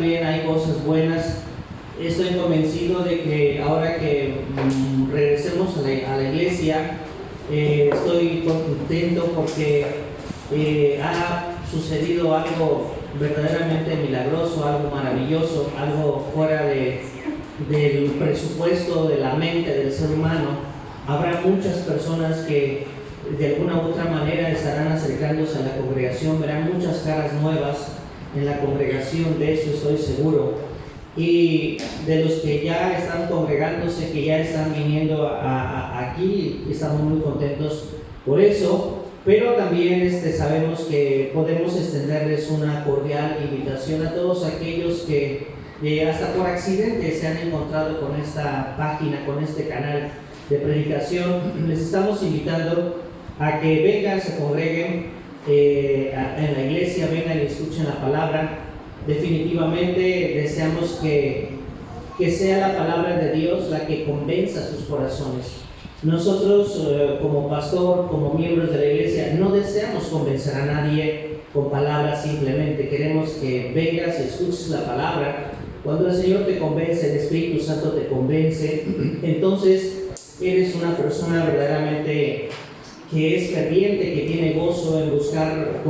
también hay cosas buenas. Estoy convencido de que ahora que regresemos a la iglesia, estoy contento porque ha sucedido algo verdaderamente milagroso, algo maravilloso, algo fuera del presupuesto de la mente del ser humano. Habrá muchas personas que de alguna u otra manera estarán acercándose a la congregación, verán muchas caras nuevas en la congregación, de eso estoy seguro. Y de los que ya están congregándose, que ya están viniendo aquí, estamos muy contentos por eso, pero también sabemos que podemos extenderles una cordial invitación a todos aquellos que hasta por accidente se han encontrado con esta página, con este canal de predicación. Les estamos invitando a que vengan, se congreguen en la iglesia, vengan y escuchen la palabra. Definitivamente deseamos que sea la palabra de Dios la que convenza sus corazones. Nosotros como pastor, como miembros de la iglesia, no deseamos convencer a nadie con palabras simplemente. Queremos que vengas y escuches la palabra. Cuando el Señor te convence, el Espíritu Santo te convence, entonces eres una persona verdaderamente que es ferviente, que tiene gozo en buscar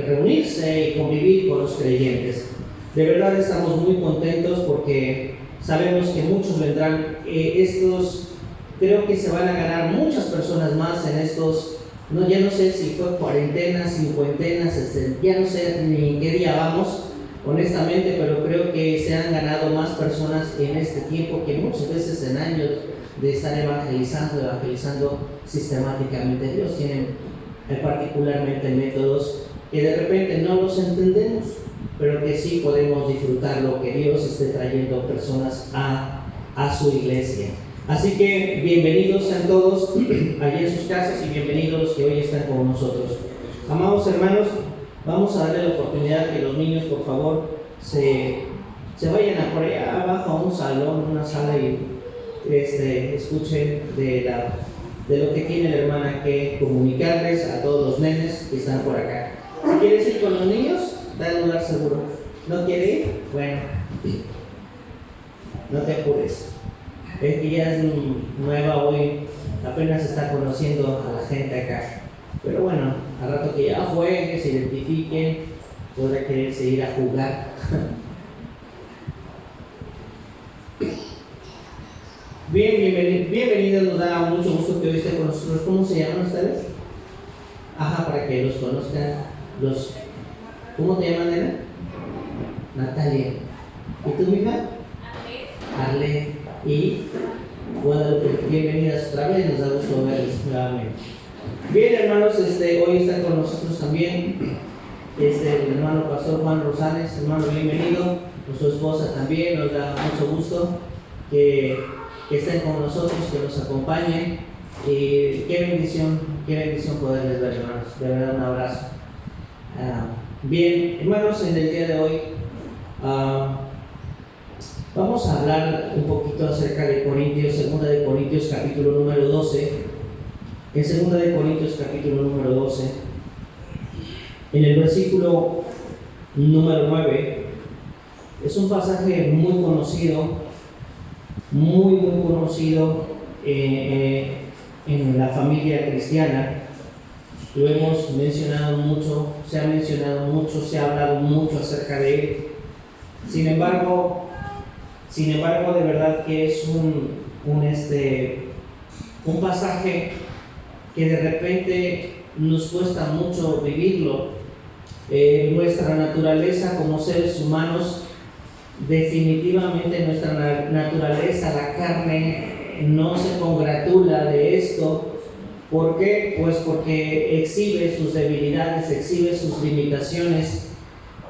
reunirse y convivir con los creyentes. De verdad estamos muy contentos porque sabemos que muchos vendrán. Creo que se van a ganar muchas personas más en estos, ya no sé si fue cuarentenas, cincuentenas, ya no sé ni en qué día vamos, honestamente, pero creo que se han ganado más personas en este tiempo que muchas veces en años de estar evangelizando sistemáticamente. Dios tiene particularmente métodos que de repente no los entendemos, pero que sí podemos disfrutar lo que Dios esté trayendo personas a su iglesia. Así que bienvenidos sean todos allí en sus casas y bienvenidos que hoy están con nosotros. Amados hermanos, vamos a darle la oportunidad que los niños por favor se vayan a por allá abajo a un salón, una sala y escuchen de lo que tiene la hermana que comunicarles a todos los nenes que están por acá. Si quieres ir con los niños, da el lugar seguro. ¿No quieres ir? Bueno, no te apures. Es que ya es nueva hoy, apenas está conociendo a la gente acá. Pero bueno, al rato que ya jueguen, se identifiquen, podrá quererse ir a jugar. Bienvenidos, nos da mucho gusto que hoy estén con nosotros. ¿Cómo se llaman ustedes? Ajá, para que los conozcan. ¿Cómo te llaman, nena? Natalia. ¿Y tu hija? Arlet. Y Guadalupe. Bienvenidas otra vez, nos da gusto verles nuevamente. Bien, hermanos, hoy está con nosotros también el hermano pastor Juan Rosales. Hermano, bienvenido. Con su esposa también, nos da mucho gusto que estén con nosotros, que nos acompañen. Qué bendición poderles ver, hermanos. De verdad, un abrazo. Bien, hermanos, en el día de hoy vamos a hablar un poquito acerca de Corintios, 2 de Corintios capítulo número 12. En 2 de Corintios capítulo número 12, en el versículo número 9, es un pasaje muy conocido, muy conocido en la familia cristiana. Lo hemos mencionado mucho, se ha mencionado mucho, se ha hablado mucho acerca de él. Sin embargo, de verdad que es un pasaje que de repente nos cuesta mucho vivirlo. Nuestra naturaleza como seres humanos, definitivamente nuestra naturaleza, la carne, no se congratula de esto. ¿Por qué? Pues porque exhibe sus debilidades, exhibe sus limitaciones,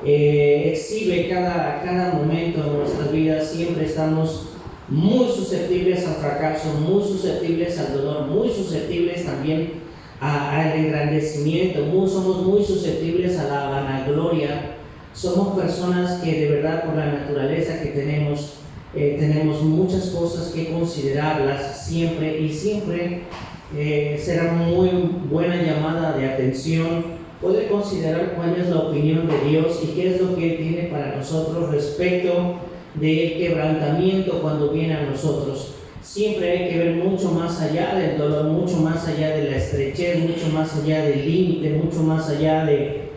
exhibe cada momento de nuestras vidas. Siempre estamos muy susceptibles al fracaso, muy susceptibles al dolor, muy susceptibles también al engrandecimiento, somos muy susceptibles a la vanagloria. Somos personas que de verdad, por la naturaleza que tenemos muchas cosas que considerarlas siempre, y siempre será muy buena llamada de atención poder considerar cuál es la opinión de Dios y qué es lo que Él tiene para nosotros. nosotros, respecto del quebrantamiento cuando viene a nosotros. Siempre hay que ver mucho más allá del dolor, mucho más allá de la estrechez, mucho más allá del límite, mucho más allá de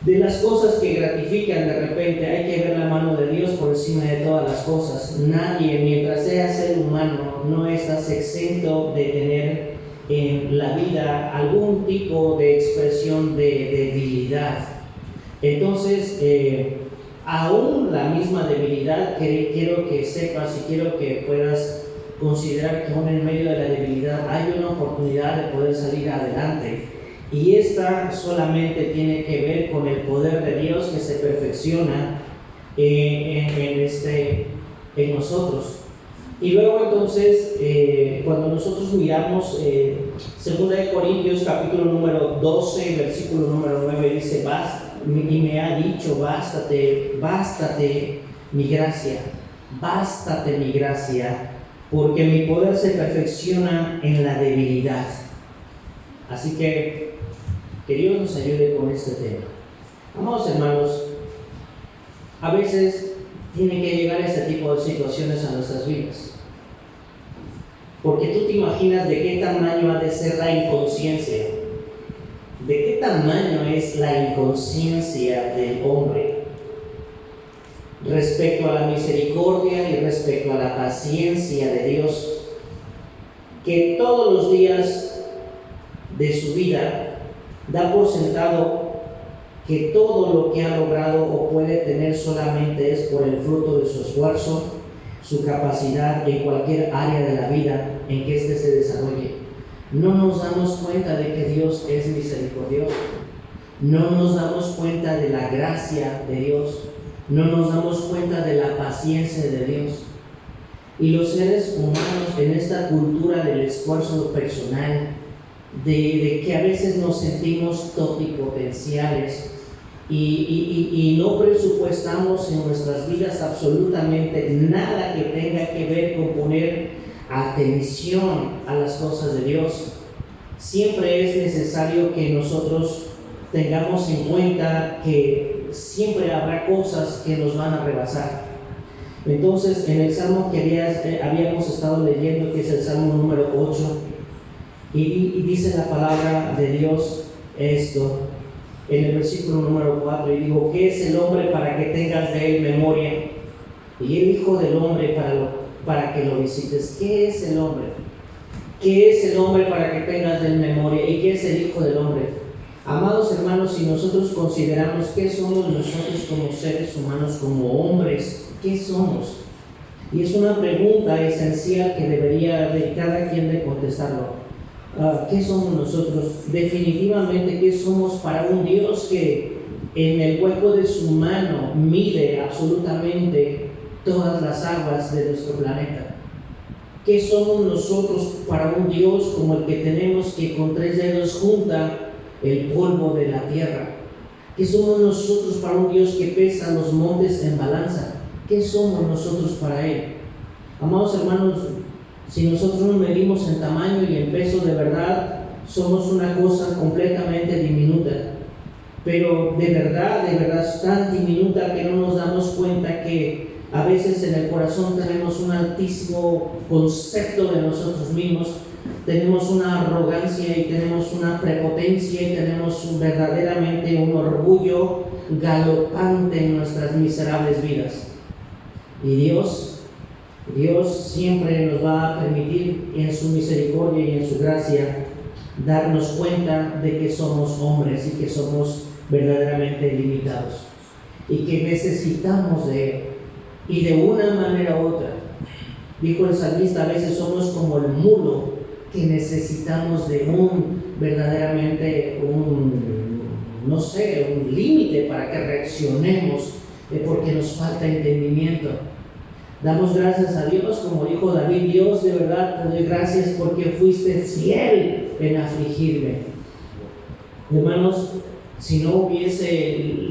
las cosas que gratifican de repente. Hay que ver la mano de Dios por encima de todas las cosas. Nadie, mientras sea ser humano, no estás exento de tener en la vida algún tipo de expresión de debilidad. Entonces, aún la misma debilidad, quiero que sepas y quiero que puedas considerar que aún en medio de la debilidad hay una oportunidad de poder salir adelante. Y esta solamente tiene que ver con el poder de Dios que se perfecciona en nosotros. Y luego entonces, cuando nosotros miramos 2 Corintios capítulo número 12, versículo número 9, dice, y me ha dicho, bástate mi gracia, porque mi poder se perfecciona en la debilidad. Así que Dios nos ayude con este tema. Amados hermanos, a veces tiene que llegar este tipo de situaciones a nuestras vidas, porque tú te imaginas de qué tamaño ha de ser la inconsciencia, de qué tamaño es la inconsciencia del hombre respecto a la misericordia y respecto a la paciencia de Dios, que todos los días de su vida da por sentado que todo lo que ha logrado o puede tener solamente es por el fruto de su esfuerzo, su capacidad en cualquier área de la vida en que éste se desarrolle. No nos damos cuenta de que Dios es misericordioso, no nos damos cuenta de la gracia de Dios, no nos damos cuenta de la paciencia de Dios. Y los seres humanos en esta cultura del esfuerzo personal, de que a veces nos sentimos totipotenciales y no presupuestamos en nuestras vidas absolutamente nada que tenga que ver con poner atención a las cosas de Dios. Siempre es necesario que nosotros tengamos en cuenta que siempre habrá cosas que nos van a rebasar. Entonces, en el salmo que habíamos estado leyendo, que es el salmo número 8, y dice la palabra de Dios esto, en el versículo número 4, y digo, ¿qué es el hombre para que tengas de él memoria? Y el hijo del hombre para que lo visites. ¿Qué es el hombre? ¿Qué es el hombre para que tengas de él memoria? ¿Y qué es el hijo del hombre? Amados hermanos, si nosotros consideramos qué somos nosotros como seres humanos, como hombres, ¿qué somos? Y es una pregunta esencial que debería de cada quien de contestarlo. ¿Qué somos nosotros? Definitivamente, ¿qué somos para un Dios que en el hueco de su mano mide absolutamente todas las aguas de nuestro planeta? ¿Qué somos nosotros para un Dios como el que tenemos que con 3 dedos junta el polvo de la tierra? ¿Qué somos nosotros para un Dios que pesa los montes en balanza? ¿Qué somos nosotros para Él? Amados hermanos, si nosotros nos medimos en tamaño y en peso, de verdad somos una cosa completamente diminuta, pero de verdad tan diminuta que no nos damos cuenta que a veces en el corazón tenemos un altísimo concepto de nosotros mismos, tenemos una arrogancia y tenemos una prepotencia y tenemos verdaderamente un orgullo galopante en nuestras miserables vidas. Y Dios siempre nos va a permitir en su misericordia y en su gracia darnos cuenta de que somos hombres y que somos verdaderamente limitados y que necesitamos de Él. Y de una manera u otra, dijo el salmista, a veces somos como el mulo que necesitamos de verdaderamente un límite para que reaccionemos, porque nos falta entendimiento. Damos gracias a Dios, como dijo David, Dios, de verdad te doy gracias porque fuiste fiel en afligirme. Hermanos, si no hubiesen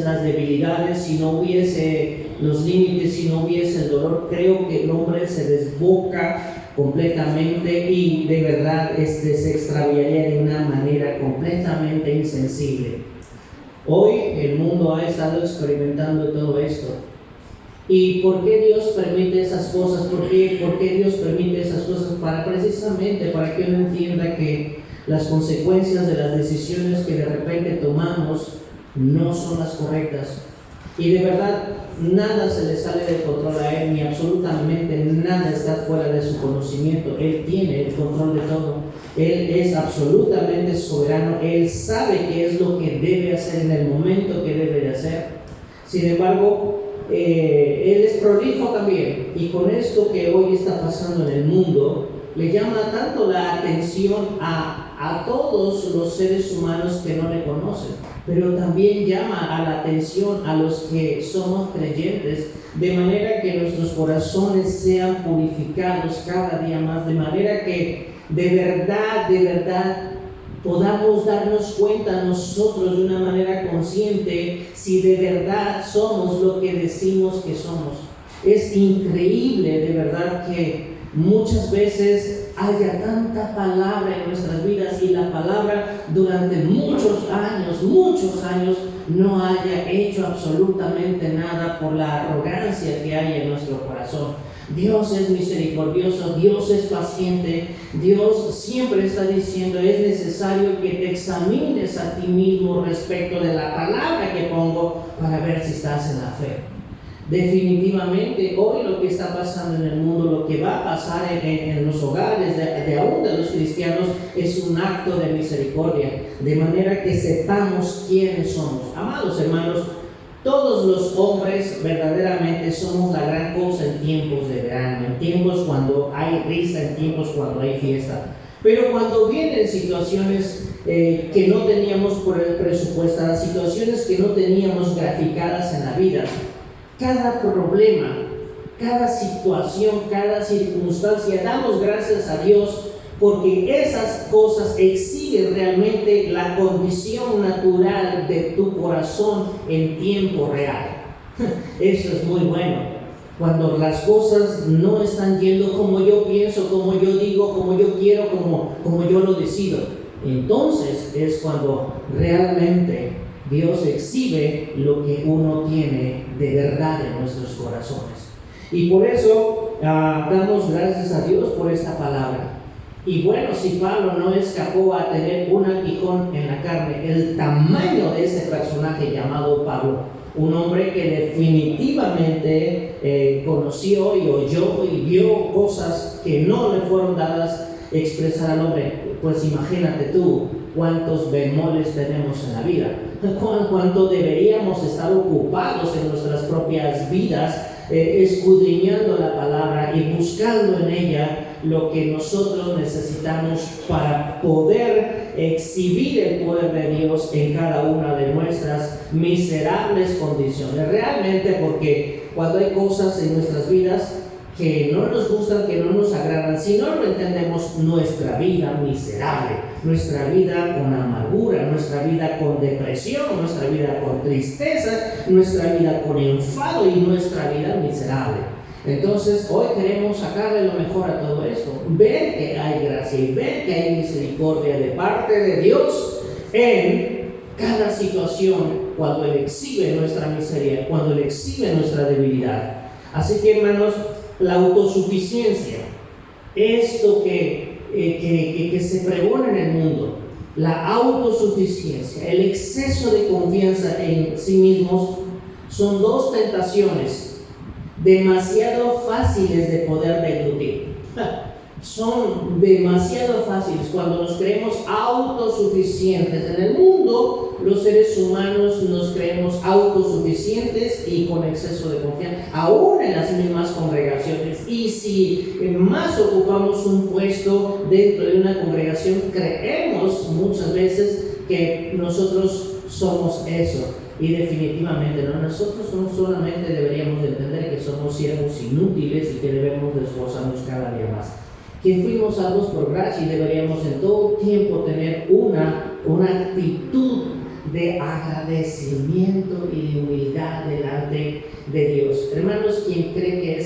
las debilidades, si no hubiese los límites, si no hubiese el dolor, creo que el hombre se desboca completamente y de verdad se extraviaría de una manera completamente insensible. Hoy el mundo ha estado experimentando todo esto. ¿Y por qué Dios permite esas cosas? ¿Por qué Dios permite esas cosas? Precisamente para que uno entienda que las consecuencias de las decisiones que de repente tomamos no son las correctas. Y de verdad, nada se le sale de control a Él, ni absolutamente nada está fuera de su conocimiento. Él tiene el control de todo. Él es absolutamente soberano. Él sabe qué es lo que debe hacer en el momento que debe de hacer. Sin embargo, Él es prolijo también. Y con esto que hoy está pasando en el mundo, le llama tanto la atención a todos los seres humanos que no le conocen, pero también llama a la atención a los que somos creyentes, de manera que nuestros corazones sean purificados cada día más, de manera que de verdad podamos darnos cuenta nosotros de una manera consciente si de verdad somos lo que decimos que somos. Es increíble de verdad que muchas veces haya tanta palabra en nuestras vidas y la palabra durante muchos años no haya hecho absolutamente nada por la arrogancia que hay en nuestro corazón. Dios es misericordioso, Dios es paciente, Dios siempre está diciendo: es necesario que te examines a ti mismo respecto de la palabra que pongo para ver si estás en la fe. Definitivamente hoy lo que está pasando en el mundo, lo que va a pasar en los hogares de aún de los cristianos, es un acto de misericordia, de manera que sepamos quiénes somos. Amados hermanos, todos los hombres verdaderamente somos la gran cosa en tiempos de verano, en tiempos cuando hay risa, en tiempos cuando hay fiesta. Pero cuando vienen situaciones que no teníamos presupuestadas, situaciones que no teníamos graficadas en la vida, cada problema, cada situación, cada circunstancia, damos gracias a Dios porque esas cosas exhiben realmente la condición natural de tu corazón en tiempo real. Eso es muy bueno. Cuando las cosas no están yendo como yo pienso, como yo digo, como yo quiero, como yo lo decido, entonces es cuando realmente Dios exhibe lo que uno tiene de verdad en nuestros corazones. Y por eso damos gracias a Dios por esta palabra. Y bueno, si Pablo no escapó a tener un aguijón en la carne, el tamaño de ese personaje llamado Pablo, un hombre que definitivamente conoció y oyó y vio cosas que no le fueron dadas expresar al hombre, pues imagínate tú cuántos bemoles tenemos en la vida, cuánto deberíamos estar ocupados en nuestras propias vidas, escudriñando la palabra y buscando en ella lo que nosotros necesitamos para poder exhibir el poder de Dios en cada una de nuestras miserables condiciones. Realmente, porque cuando hay cosas en nuestras vidas que no nos gustan, que no nos agradan, si no lo entendemos, nuestra vida miserable, nuestra vida con amargura, nuestra vida con depresión, nuestra vida con tristeza, nuestra vida con enfado y nuestra vida miserable. Entonces hoy queremos sacarle lo mejor a todo esto, ver que hay gracia y ver que hay misericordia de parte de Dios en cada situación, cuando Él exhibe nuestra miseria, cuando Él exhibe nuestra debilidad. Así que, hermanos, la autosuficiencia, esto que se pregona en el mundo, la autosuficiencia, el exceso de confianza en sí mismos, son dos tentaciones demasiado fáciles de poder deglutir. Son demasiado fáciles cuando nos creemos autosuficientes. En el mundo, los seres humanos nos creemos autosuficientes y con exceso de confianza, aún en las mismas congregaciones. Y si más ocupamos un puesto dentro de una congregación, creemos muchas veces que nosotros somos eso. Y definitivamente no, nosotros no solamente deberíamos de entender que somos siervos inútiles y que debemos de esforzarnos cada día más, que fuimos salvos por gracia y deberíamos en todo tiempo tener una actitud de agradecimiento y de humildad delante de Dios. Hermanos, quien cree que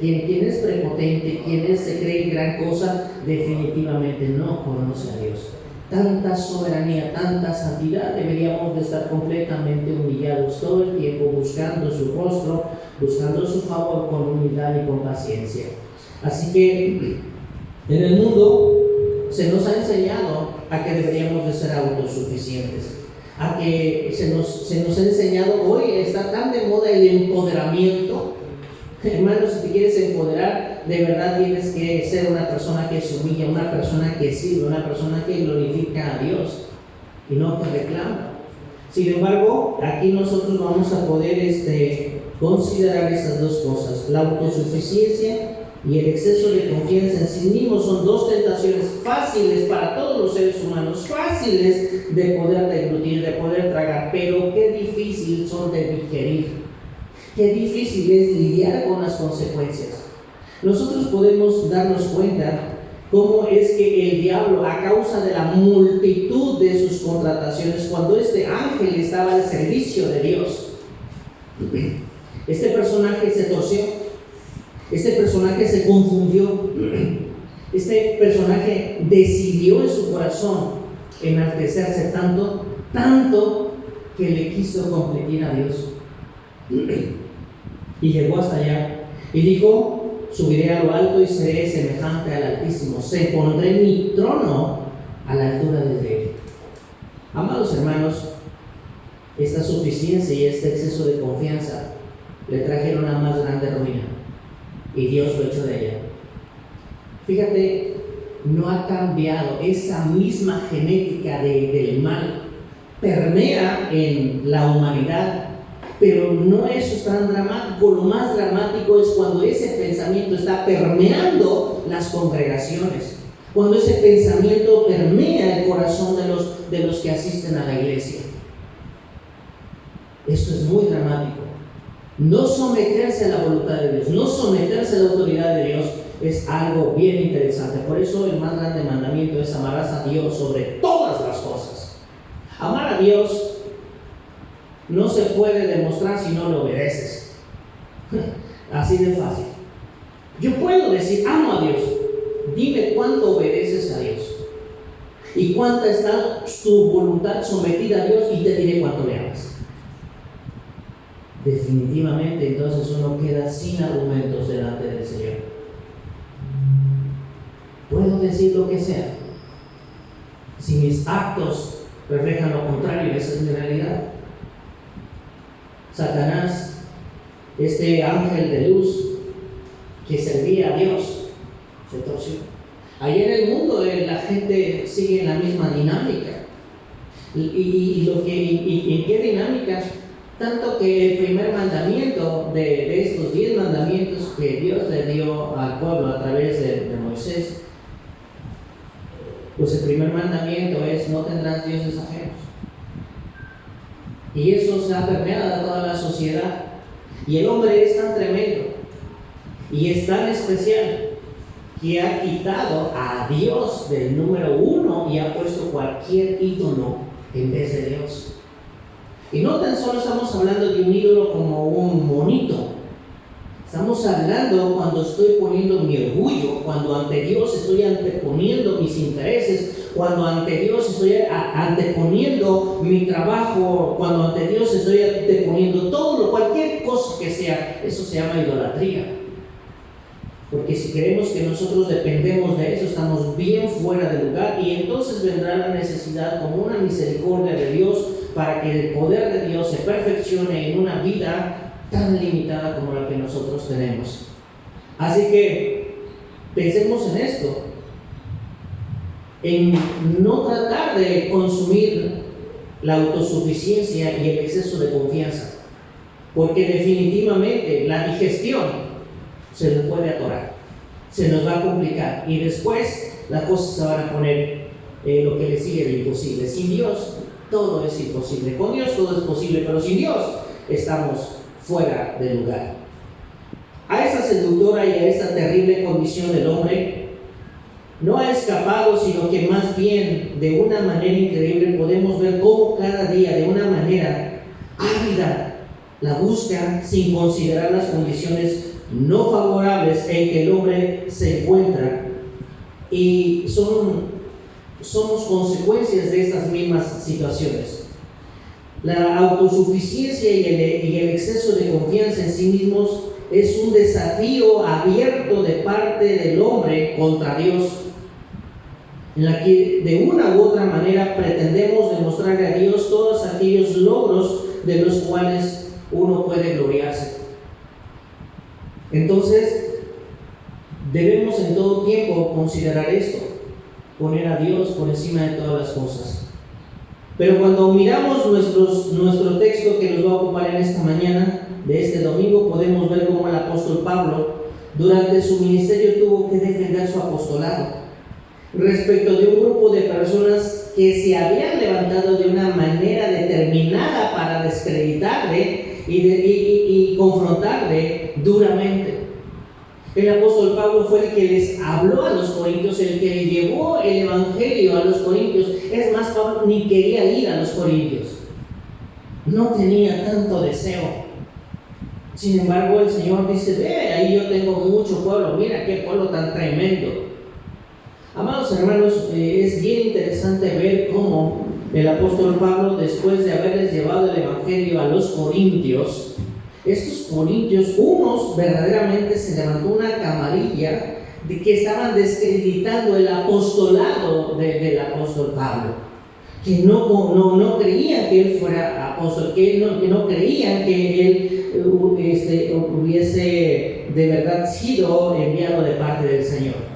quien es prepotente, quien se cree gran cosa, definitivamente no conoce a Dios. tanta soberanía, tanta santidad, deberíamos de estar completamente humillados todo el tiempo, buscando su rostro, buscando su favor con humildad y con paciencia. Así que en el mundo se nos ha enseñado a que deberíamos de ser autosuficientes, a que se nos ha enseñado, hoy está tan de moda el empoderamiento. Hermanos, si te quieres empoderar, de verdad tienes que ser una persona que se humilla, una persona que sirve, una persona que glorifica a Dios y no que reclama. Sin embargo, aquí nosotros vamos a poder considerar estas dos cosas: la autosuficiencia y el exceso de confianza en sí mismo. Son dos tentaciones fáciles para todos los seres humanos, fáciles de poder deglutir, de poder tragar, pero qué difícil son de digerir. Qué difícil es lidiar con las consecuencias. Nosotros podemos darnos cuenta cómo es que el diablo, a causa de la multitud de sus contrataciones, cuando este ángel estaba al servicio de Dios, este personaje se torció, este personaje se confundió, este personaje decidió en su corazón enaltecerse tanto que le quiso competir a Dios. Y llegó hasta allá y dijo: subiré a lo alto y seré semejante al Altísimo, se pondré mi trono a la altura de él. Amados hermanos, esta suficiencia y este exceso de confianza le trajeron a más grande ruina, y Dios lo echó de ella. Fíjate, no ha cambiado. Esa misma genética del mal permea en la humanidad. Pero no eso es tan dramático. Lo más dramático es cuando ese pensamiento está permeando las congregaciones, cuando ese pensamiento permea el corazón de los que asisten a la iglesia. Esto es muy dramático. No someterse a la voluntad de Dios, no someterse a la autoridad de Dios, es algo bien interesante. Por eso el más grande mandamiento es: amarás a Dios sobre todas las cosas. Amar a Dios no se puede demostrar si no lo obedeces. Así de fácil. Yo puedo decir: amo a Dios. Dime cuánto obedeces a Dios y cuánta está tu voluntad sometida a Dios, y te diré cuánto le amas. Definitivamente, entonces uno queda sin argumentos delante del Señor. Puedo decir lo que sea. Si mis actos reflejan lo contrario, esa es mi realidad. Satanás, este ángel de luz que servía a Dios, se torció. Ahí en el mundo la gente sigue en la misma dinámica. ¿Y qué dinámica? Tanto que el primer mandamiento de estos 10 mandamientos que Dios le dio al pueblo a través de Moisés, pues el primer mandamiento es: no tendrás dioses ajenos. Y eso se ha permeado a toda la sociedad. Y el hombre es tan tremendo y es tan especial que ha quitado a Dios del número 1 y ha puesto cualquier ídolo en vez de Dios. Y no tan solo estamos hablando de un ídolo como un monito. Estamos hablando cuando estoy poniendo mi orgullo, cuando ante Dios estoy anteponiendo mis intereses, cuando ante Dios estoy anteponiendo mi trabajo, cuando ante Dios estoy anteponiendo cualquier cosa que sea. Eso se llama idolatría. Porque si creemos que nosotros dependemos de eso, estamos bien fuera de lugar, y entonces vendrá la necesidad como una misericordia de Dios para que el poder de Dios se perfeccione en una vida tan limitada como la que nosotros tenemos. Así que pensemos en esto, en no tratar de consumir la autosuficiencia y el exceso de confianza, porque definitivamente la digestión se nos puede atorar, se nos va a complicar, y después las cosas se van a poner lo que le sigue de imposible. Sin Dios todo es imposible, con Dios todo es posible, pero sin Dios estamos fuera de lugar. A esa seductora y a esa terrible condición del hombre no ha escapado, sino que más bien de una manera increíble podemos ver cómo cada día, de una manera ávida, la busca sin considerar las condiciones no favorables en que el hombre se encuentra. Y son somos consecuencias de estas mismas situaciones. La autosuficiencia y el exceso de confianza en sí mismos es un desafío abierto de parte del hombre contra Dios, en la que de una u otra manera pretendemos demostrarle a Dios todos aquellos logros de los cuales uno puede gloriarse. Entonces, debemos en todo tiempo considerar esto, poner a Dios por encima de todas las cosas. Pero cuando miramos nuestro texto que nos va a ocupar en esta mañana, de este domingo, podemos ver cómo el apóstol Pablo, durante su ministerio, tuvo que defender su apostolado respecto de un grupo de personas que se habían levantado de una manera determinada para descreditarle y confrontarle duramente. El apóstol Pablo fue el que les habló a los corintios, el que le llevó el evangelio a los corintios. Es más, Pablo ni quería ir a los corintios, no tenía tanto deseo. Sin embargo, el Señor dice: ve, ahí yo tengo mucho pueblo, mira qué pueblo tan tremendo. Amados hermanos, es bien interesante ver cómo el apóstol Pablo, después de haberles llevado el evangelio a los corintios, estos corintios, unos verdaderamente se levantó una camarilla de que estaban descreditando el apostolado del apóstol Pablo, que no creían que él fuera apóstol, que no creían que él hubiese de verdad sido enviado de parte del Señor.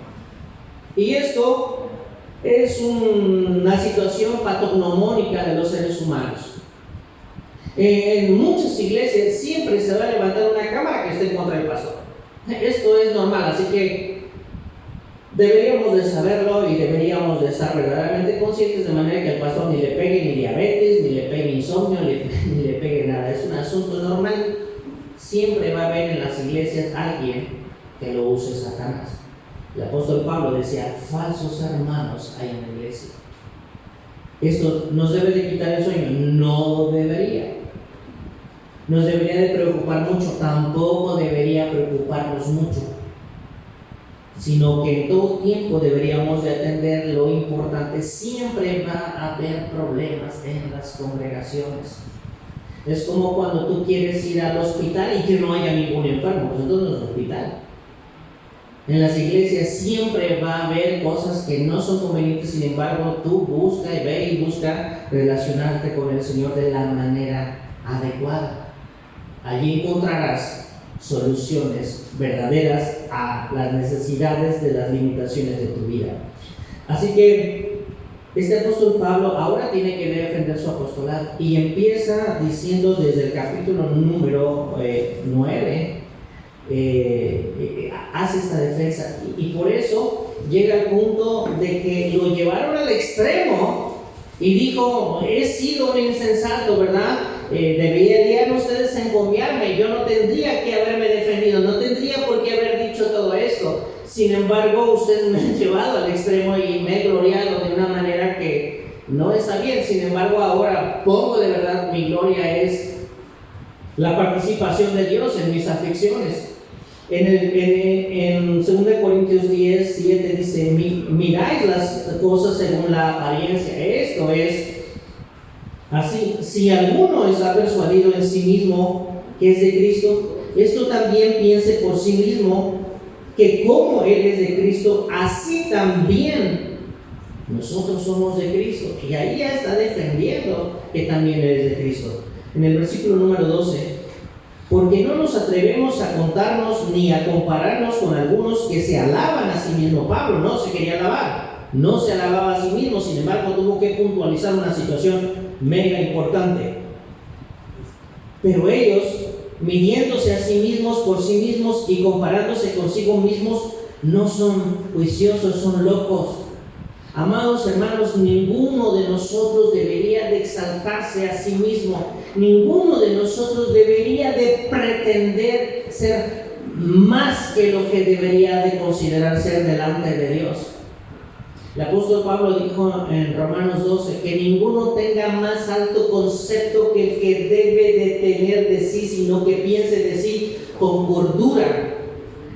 Y esto es una situación patognomónica de los seres humanos. En muchas iglesias siempre se va a levantar una cámara que esté en contra del pastor. Esto es normal, así que deberíamos de saberlo y deberíamos de estar verdaderamente conscientes, de manera que al pastor ni le pegue ni diabetes, ni le pegue insomnio, ni le pegue nada. Es un asunto normal. Siempre va a haber en las iglesias alguien que lo use Satanás. El apóstol Pablo decía: falsos hermanos hay en la iglesia. ¿Esto nos debe de quitar el sueño? No debería. ¿Nos debería de preocupar mucho? Tampoco debería preocuparnos mucho, sino que en todo tiempo deberíamos de atender lo importante. Siempre va a haber problemas en las congregaciones. Es como cuando tú quieres ir al hospital y que no haya ningún enfermo, pues entonces no es hospital. En las iglesias siempre va a haber cosas que no son convenientes, sin embargo, tú busca y ve y busca relacionarte con el Señor de la manera adecuada. Allí encontrarás soluciones verdaderas a las necesidades de las limitaciones de tu vida. Así que este apóstol Pablo ahora tiene que defender su apostolado y empieza diciendo desde el capítulo número 9, hace esta defensa y por eso llega al punto de que lo llevaron al extremo y dijo: he sido un insensato, ¿verdad? Deberían ustedes encomiarme, yo no tendría que haberme defendido, no tendría por qué haber dicho todo esto. Sin embargo, ustedes me han llevado al extremo y me he gloriado de una manera que no está bien. Sin embargo, ahora pongo de verdad, mi gloria es la participación de Dios en mis aflicciones. En 2 Corintios 10, 7 dice: miráis las cosas según la apariencia. Esto es así: si alguno está persuadido en sí mismo que es de Cristo, esto también piense por sí mismo que como Él es de Cristo, así también nosotros somos de Cristo. Y ahí ya está defendiendo que también Él es de Cristo. En el versículo número 12: porque no nos atrevemos a contarnos ni a compararnos con algunos que se alaban a sí mismo. Pablo no se quería alabar, no se alababa a sí mismo, sin embargo tuvo que puntualizar una situación mega importante. Pero ellos, midiéndose a sí mismos por sí mismos y comparándose consigo mismos, no son juiciosos, son locos. Amados hermanos, ninguno de nosotros debería de exaltarse a sí mismo. Ninguno de nosotros debería de pretender ser más que lo que debería de considerar ser delante de Dios. El apóstol Pablo dijo en Romanos 12 que ninguno tenga más alto concepto que el que debe de tener de sí, sino que piense de sí con cordura.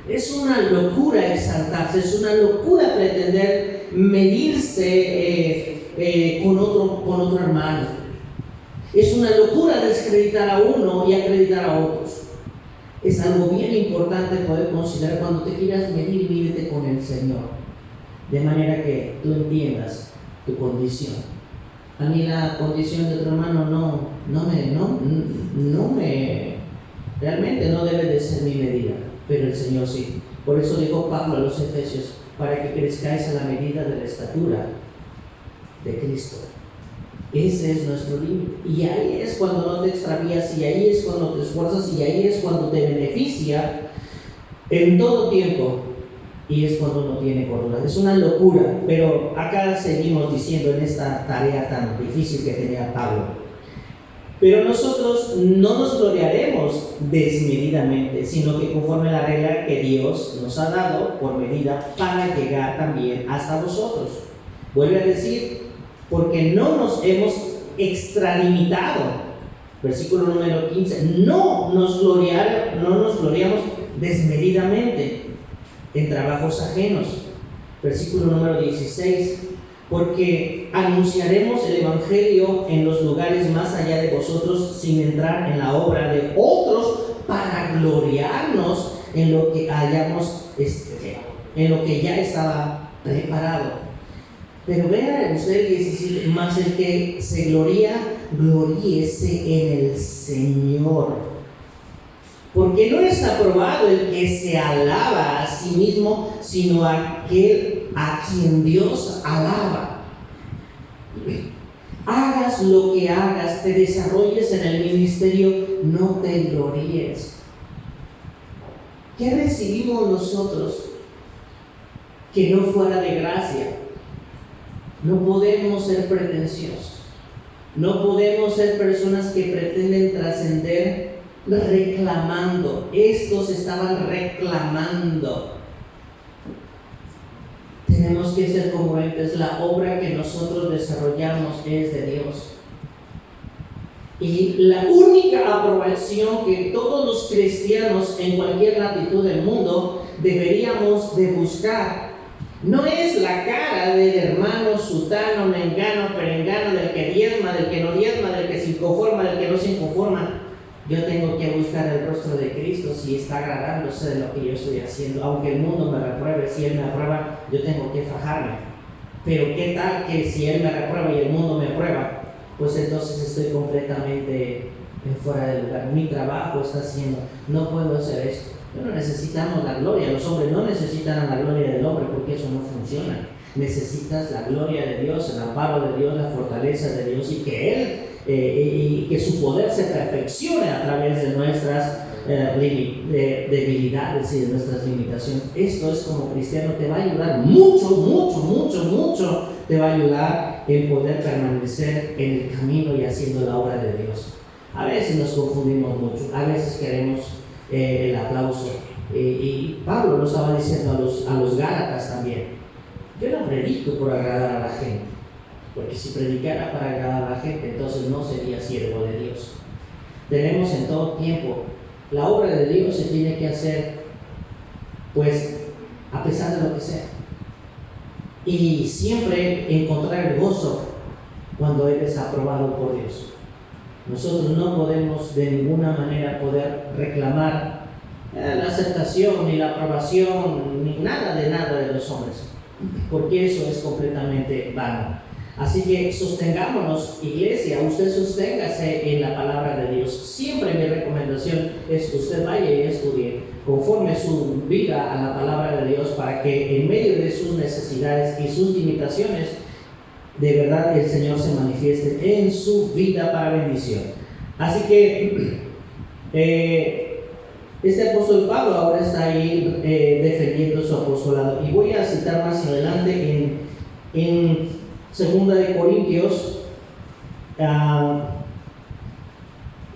Es una locura exaltarse, es una locura pretender medirse con otro hermano. Es una locura desacreditar a uno y acreditar a otros. Es algo bien importante poder considerar cuando te quieras medir, mídete con el Señor, de manera que tú entiendas tu condición. A mí la condición de otro hermano realmente no debe de ser mi medida, pero el Señor sí. Por eso dijo Pablo a los Efesios, para que crezcáis a la medida de la estatura de Cristo. Ese es nuestro límite. Y ahí es cuando no te extravías, y ahí es cuando te esfuerzas, y ahí es cuando te beneficia en todo tiempo. Y es cuando no tiene cordura. Es una locura, pero acá seguimos diciendo en esta tarea tan difícil que tenía Pablo. Pero nosotros no nos gloriaremos desmedidamente, sino que conforme a la regla que Dios nos ha dado por medida para llegar también hasta vosotros. Vuelve a decir, porque no nos hemos extralimitado. Versículo número 15. No nos gloriamos desmedidamente en trabajos ajenos. Versículo número 16. Porque anunciaremos el Evangelio en los lugares más allá de vosotros, sin entrar en la obra de otros, para gloriarnos en lo que en lo que ya estaba preparado. Pero vean usted el 17, más el que se gloría, gloríese en el Señor. Porque no es aprobado el que se alaba a sí mismo, sino aquel a quien Dios alaba. Hagas lo que hagas, te desarrolles en el ministerio, no te gloríes. ¿Qué recibimos nosotros que no fuera de gracia? No podemos ser pretenciosos. No podemos ser personas que pretenden trascender reclamando. Estos estaban reclamando. Tenemos que ser congruentes. La obra que nosotros desarrollamos es de Dios. Y la única aprobación que todos los cristianos en cualquier latitud del mundo deberíamos de buscar no es la cara del hermano sutano, mengano, perengano, del que diezma, del que no diezma, del que se inconforma, del que no se inconforma. Yo tengo que buscar el rostro de Cristo si está agradándose de lo que yo estoy haciendo. Aunque el mundo me repruebe, si Él me aprueba, yo tengo que fajarme. Pero ¿qué tal que si Él me reprueba y el mundo me aprueba? Pues entonces estoy completamente fuera de lugar. Mi trabajo está haciendo, no puedo hacer esto. No necesitamos la gloria, los hombres no necesitan la gloria del hombre porque eso no funciona. Necesitas la gloria de Dios, el amparo de Dios, la fortaleza de Dios y que Él y que su poder se perfeccione a través de nuestras debilidades y de nuestras limitaciones. Esto es como cristiano, te va a ayudar mucho, te va a ayudar en poder permanecer en el camino y haciendo la obra de Dios. A veces nos confundimos mucho, a veces queremos el aplauso, y Pablo lo estaba diciendo a los Gálatas también. Yo no predico por agradar a la gente, porque si predicara para agradar a la gente, entonces no sería siervo de Dios. Tenemos en todo tiempo, la obra de Dios se tiene que hacer, pues, a pesar de lo que sea. Y siempre encontrar el gozo cuando eres aprobado por Dios. Nosotros no podemos de ninguna manera poder reclamar la aceptación, ni la aprobación, ni nada de los hombres, porque eso es completamente vano. Así que sostengámonos, iglesia, usted sosténgase en la palabra de Dios. Siempre mi recomendación es que usted vaya y estudie conforme su vida a la palabra de Dios, para que en medio de sus necesidades y sus limitaciones, de verdad el Señor se manifieste en su vida para bendición. Así que este apóstol Pablo ahora está ahí defendiendo su apostolado, y voy a citar más adelante en 2 de Corintios,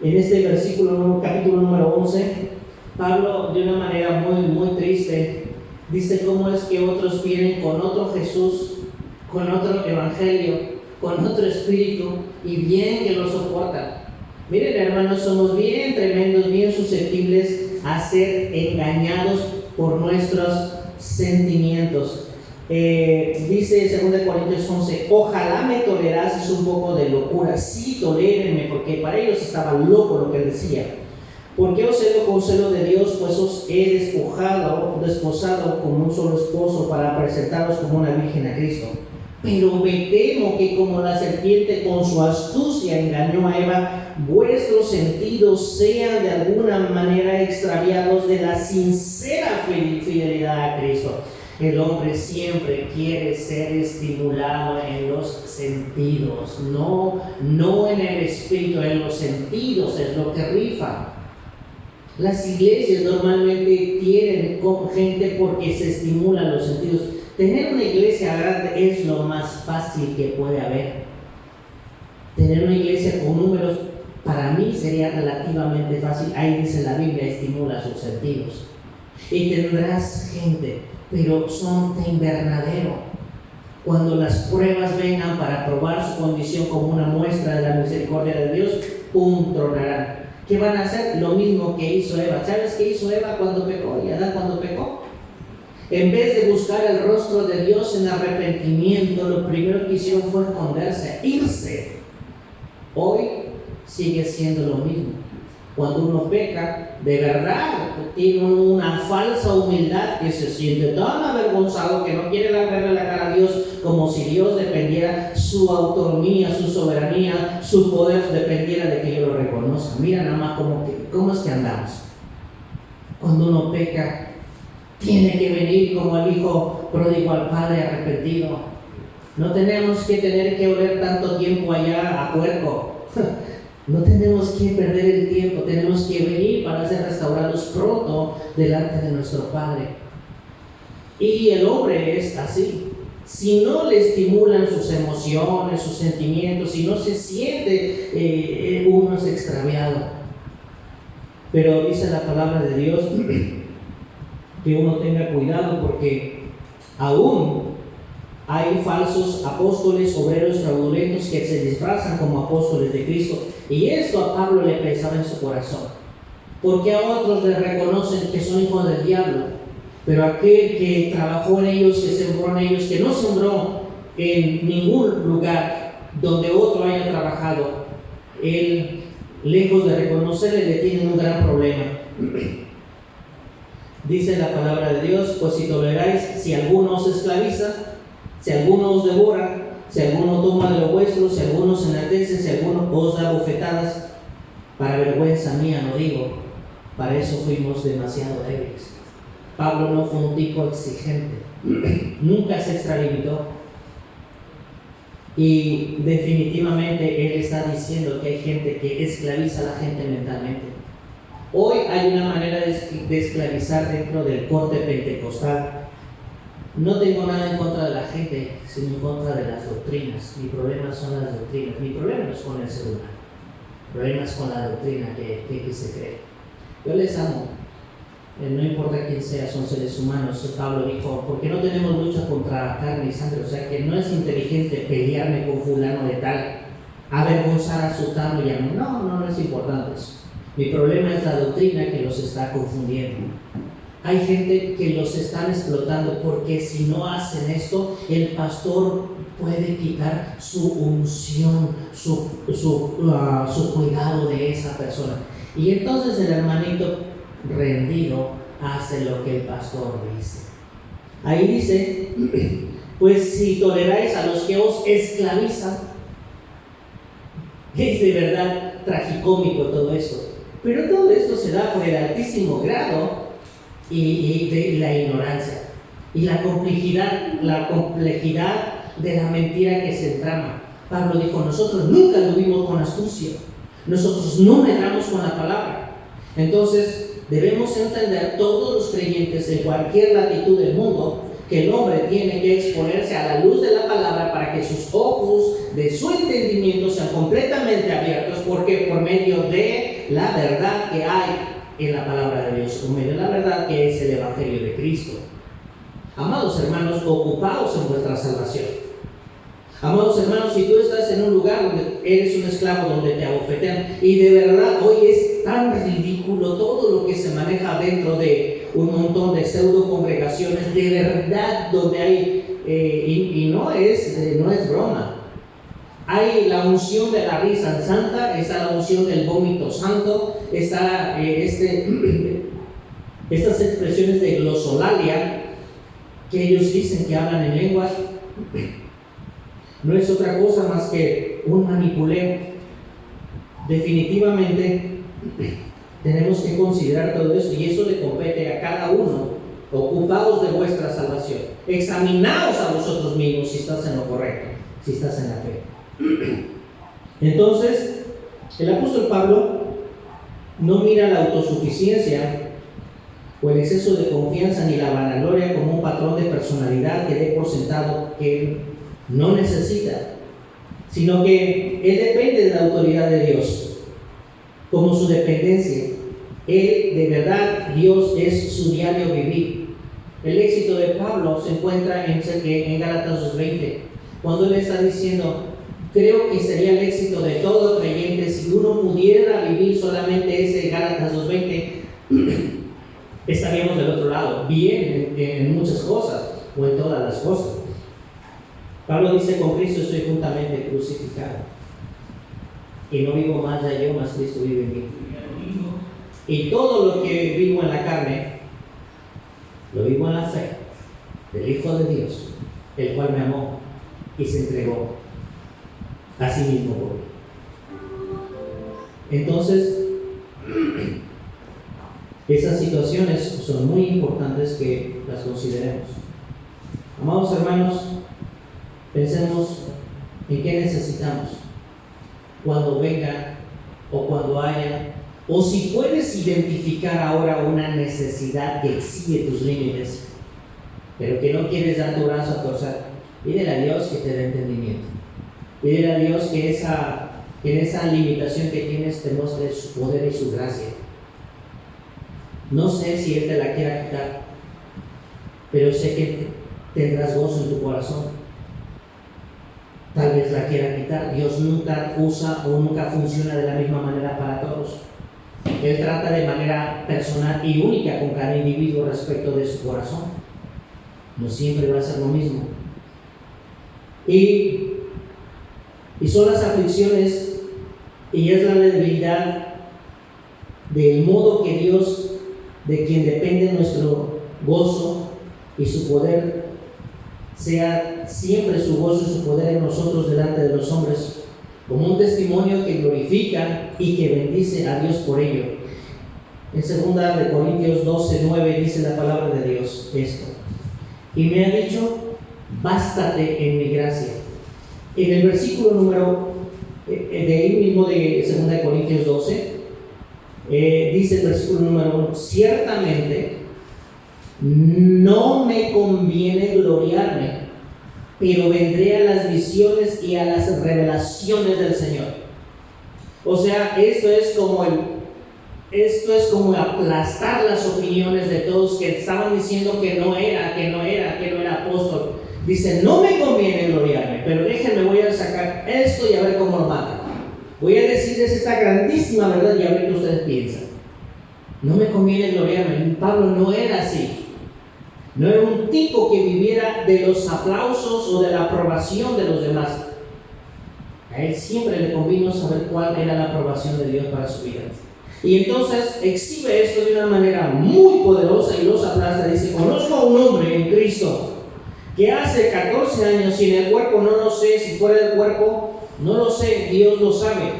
en este versículo, capítulo número 11, Pablo de una manera muy triste dice cómo es que otros vienen con otro Jesús, con otro evangelio, con otro espíritu, y bien que lo soportan. Miren, hermanos, somos bien tremendos, bien susceptibles a ser engañados por nuestros sentimientos. Dice 2 Corintios 11, ojalá me tolerases un poco de locura. Sí, tolérenme, porque para ellos estaba loco lo que él decía. Porque os celo con celo de Dios, pues os he desposado como un solo esposo para presentaros como una virgen a Cristo. Pero me temo que como la serpiente con su astucia engañó a Eva, vuestros sentidos sean de alguna manera extraviados de la sincera fidelidad a Cristo. El hombre siempre quiere ser estimulado en los sentidos, no en el espíritu, en los sentidos es lo que rifa. Las iglesias normalmente tienen gente porque se estimulan los sentidos. Tener una iglesia grande es lo más fácil que puede haber. Tener una iglesia con números para mí sería relativamente fácil. Ahí dice la Biblia, estimula sus sentidos. Y tendrás gente, pero son de invernadero. Cuando las pruebas vengan para probar su condición como una muestra de la misericordia de Dios, tronarán. ¿Qué van a hacer? Lo mismo que hizo Eva. ¿Sabes qué hizo Eva cuando pecó y Adán cuando pecó? En vez de buscar el rostro de Dios en arrepentimiento, lo primero que hicieron fue esconderse, irse. Hoy sigue siendo lo mismo. Cuando uno peca, de verdad, tiene una falsa humildad que se siente tan avergonzado que no quiere verle la cara a Dios, como si Dios dependiera, su autonomía, su soberanía, su poder dependiera de que yo lo reconozca. Mira nada más cómo es que andamos. Cuando uno peca, tiene que venir como el hijo pródigo al padre arrepentido. No tenemos que tener que oler tanto tiempo allá a puerco. No tenemos que perder el tiempo, tenemos que venir para ser restaurados pronto delante de nuestro Padre. Y el hombre es así. Si no le estimulan sus emociones, sus sentimientos, si no se siente, uno es extraviado. Pero dice la palabra de Dios que uno tenga cuidado, porque aún hay falsos apóstoles, obreros fraudulentos que se disfrazan como apóstoles de Cristo. Y esto a Pablo le pesaba en su corazón. Porque a otros le reconocen que son hijos del diablo. Pero aquel que trabajó en ellos, que sembró en ellos, que no sembró en ningún lugar donde otro haya trabajado, él, lejos de reconocerle, le tiene un gran problema. Dice la palabra de Dios, pues si toleráis, si alguno os esclaviza, si alguno os devora, si alguno toma de lo vuestro, si alguno se enaltece, si alguno os da bofetadas, para vergüenza mía no digo, para eso fuimos demasiado débiles. Pablo no fue un tipo exigente, nunca se extralimitó. Y definitivamente él está diciendo que hay gente que esclaviza a la gente mentalmente. Hoy hay una manera de esclavizar dentro del corte pentecostal. No tengo nada en contra de la gente, sino en contra de las doctrinas. Mi problema son las doctrinas. Mi problema no es con el ser humano. Mi problema es con la doctrina que se cree. Yo les amo. No importa quién sea, son seres humanos. Pablo dijo, porque no tenemos lucha contra carne y sangre. O sea que no es inteligente pelearme con fulano de tal, avergonzar a sultano y a mí. No es importante eso. Mi problema es la doctrina que los está confundiendo. Hay gente que los están explotando porque si no hacen esto, el pastor puede quitar su unción, su cuidado de esa persona. Y entonces el hermanito rendido hace lo que el pastor dice. Ahí dice, pues si toleráis a los que os esclavizan, es de verdad tragicómico todo esto. Pero todo esto se da por el altísimo grado y de la ignorancia y la complejidad de la mentira que se entrama. Pablo dijo, nosotros nunca lo vimos con astucia, nosotros no negamos con la palabra. Entonces debemos entender todos los creyentes de cualquier latitud del mundo que el hombre tiene que exponerse a la luz de la palabra para que sus ojos de su entendimiento sean completamente abiertos, porque por medio de la verdad que hay en la palabra de Dios, por medio de la verdad que es el Evangelio de Cristo. Amados hermanos, ocupaos en vuestra salvación. Amados hermanos, si tú estás en un lugar donde eres un esclavo, donde te abofetean, y de verdad hoy es tan ridículo todo lo que se maneja dentro de un montón de pseudo congregaciones, de verdad donde hay y no es broma. Hay la unción de la risa santa, está la unción del vómito santo, está estas expresiones de glosolalia que ellos dicen que hablan en lenguas. No es otra cosa más que un manipuleo. Definitivamente tenemos que considerar todo esto, y eso le compete a cada uno. Ocupaos de vuestra salvación, examinaos a vosotros mismos si estás en lo correcto, si estás en la fe. Entonces, el apóstol Pablo no mira la autosuficiencia o el exceso de confianza ni la vanagloria como un patrón de personalidad que dé por sentado que él no necesita, sino que él depende de la autoridad de Dios como su dependencia. Él, de verdad, Dios es su diario vivir. El éxito de Pablo se encuentra en Gálatas 2:20, cuando él está diciendo: creo que sería el éxito de todo creyente si uno pudiera vivir solamente ese Gálatas 2:20, estaríamos del otro lado, bien en muchas cosas o en todas las cosas. Pablo dice: con Cristo estoy juntamente crucificado, y no vivo más ya yo, mas Cristo vive en mí. Y todo lo que vivo en la carne, lo vivo en la fe del Hijo de Dios, el cual me amó y se entregó a sí mismo por mí. Entonces, esas situaciones son muy importantes que las consideremos. Amados hermanos, pensemos en qué necesitamos cuando venga o cuando haya, o si puedes identificar ahora una necesidad que excede tus límites, pero que no quieres dar tu brazo a torcer. Pídele a Dios que te dé entendimiento. Pídele a Dios que en esa limitación que tienes te muestre su poder y su gracia. No sé si Él te la quiera quitar, pero sé que tendrás gozo en tu corazón. Tal vez la quiera quitar. Dios nunca usa o nunca funciona de la misma manera para todos. Él trata de manera personal y única con cada individuo respecto de su corazón. No siempre va a ser lo mismo. Y son las aflicciones y es la debilidad del modo que Dios, de quien depende nuestro gozo y su poder, sea siempre su gozo y su poder en nosotros delante de los hombres, como un testimonio que glorifica y que bendice a Dios por ello. En 2 Corintios 12:9 dice la palabra de Dios esto: y me ha dicho, bástate en mi gracia. En el versículo número de ahí mismo de 2 Corintios 12, dice el versículo número 1: ciertamente no me conviene gloriarme, pero vendré a las visiones y a las revelaciones del Señor. O sea, esto es como aplastar las opiniones de todos que estaban diciendo que no era apóstol. Dice: no me conviene gloriarme, pero déjenme, voy a sacar esto y a ver cómo lo matan. Voy a decirles esta grandísima verdad y a ver qué ustedes piensan. No me conviene gloriarme. Pablo no era así. No era un tipo que viviera de los aplausos o de la aprobación de los demás. A él siempre le convino saber cuál era la aprobación de Dios para su vida. Y entonces exhibe esto de una manera muy poderosa y los aplasta. Dice: conozco a un hombre en Cristo que hace 14 años, si en el cuerpo no lo sé, si fuera del cuerpo no lo sé, Dios lo sabe,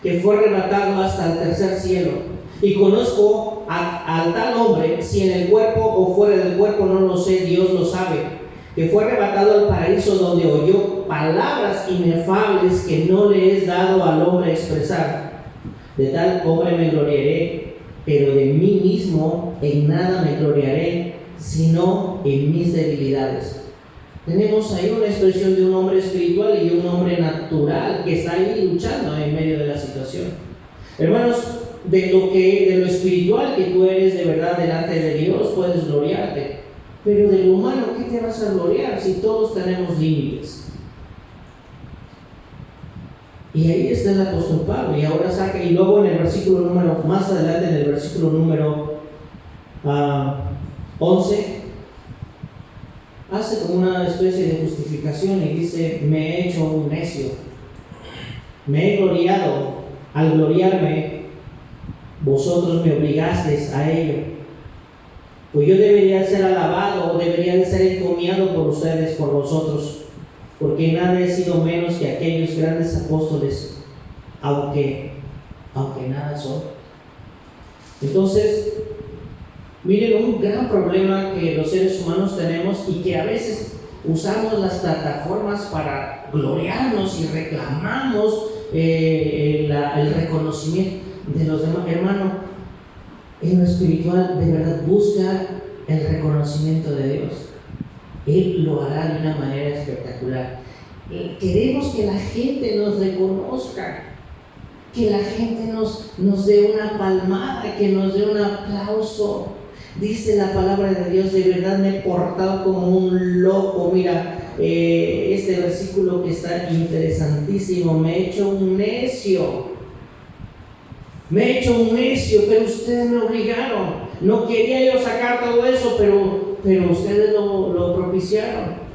que fue arrebatado hasta el tercer cielo. Y conozco al tal hombre, si en el cuerpo o fuera del cuerpo no lo sé, Dios lo sabe, que fue arrebatado al paraíso, donde oyó palabras inefables que no le es dado al hombre expresar. De tal hombre me gloriaré, pero de mí mismo en nada me gloriaré, sino en mis debilidades. Tenemos ahí una expresión de un hombre espiritual y de un hombre natural que está ahí luchando en medio de la situación. Hermanos, de lo espiritual que tú eres de verdad delante de Dios puedes gloriarte, pero de lo humano, ¿qué te vas a gloriar si todos tenemos límites? Y ahí está el apóstol Pablo, y ahora saca, y luego en el versículo número, más adelante en el versículo número 11, hace como una especie de justificación y dice, me he hecho un necio, me he gloriado, al gloriarme, vosotros me obligasteis a ello, pues yo debería ser alabado o debería de ser encomiado por ustedes, por vosotros, porque nada he sido menos que aquellos grandes apóstoles, aunque nada son. Entonces, miren, un gran problema que los seres humanos tenemos y que a veces usamos las plataformas para gloriarnos y reclamamos el reconocimiento de los demás. Hermano, en lo espiritual de verdad busca el reconocimiento de Dios. Él lo hará de una manera espectacular. Queremos que la gente nos reconozca, que la gente nos dé una palmada, que nos dé un aplauso. Dice la palabra de Dios, de verdad me he portado como un loco. Mira, este versículo que está interesantísimo, me he hecho un necio. Me he hecho un necio, pero ustedes me obligaron. No quería yo sacar todo eso, pero ustedes lo propiciaron.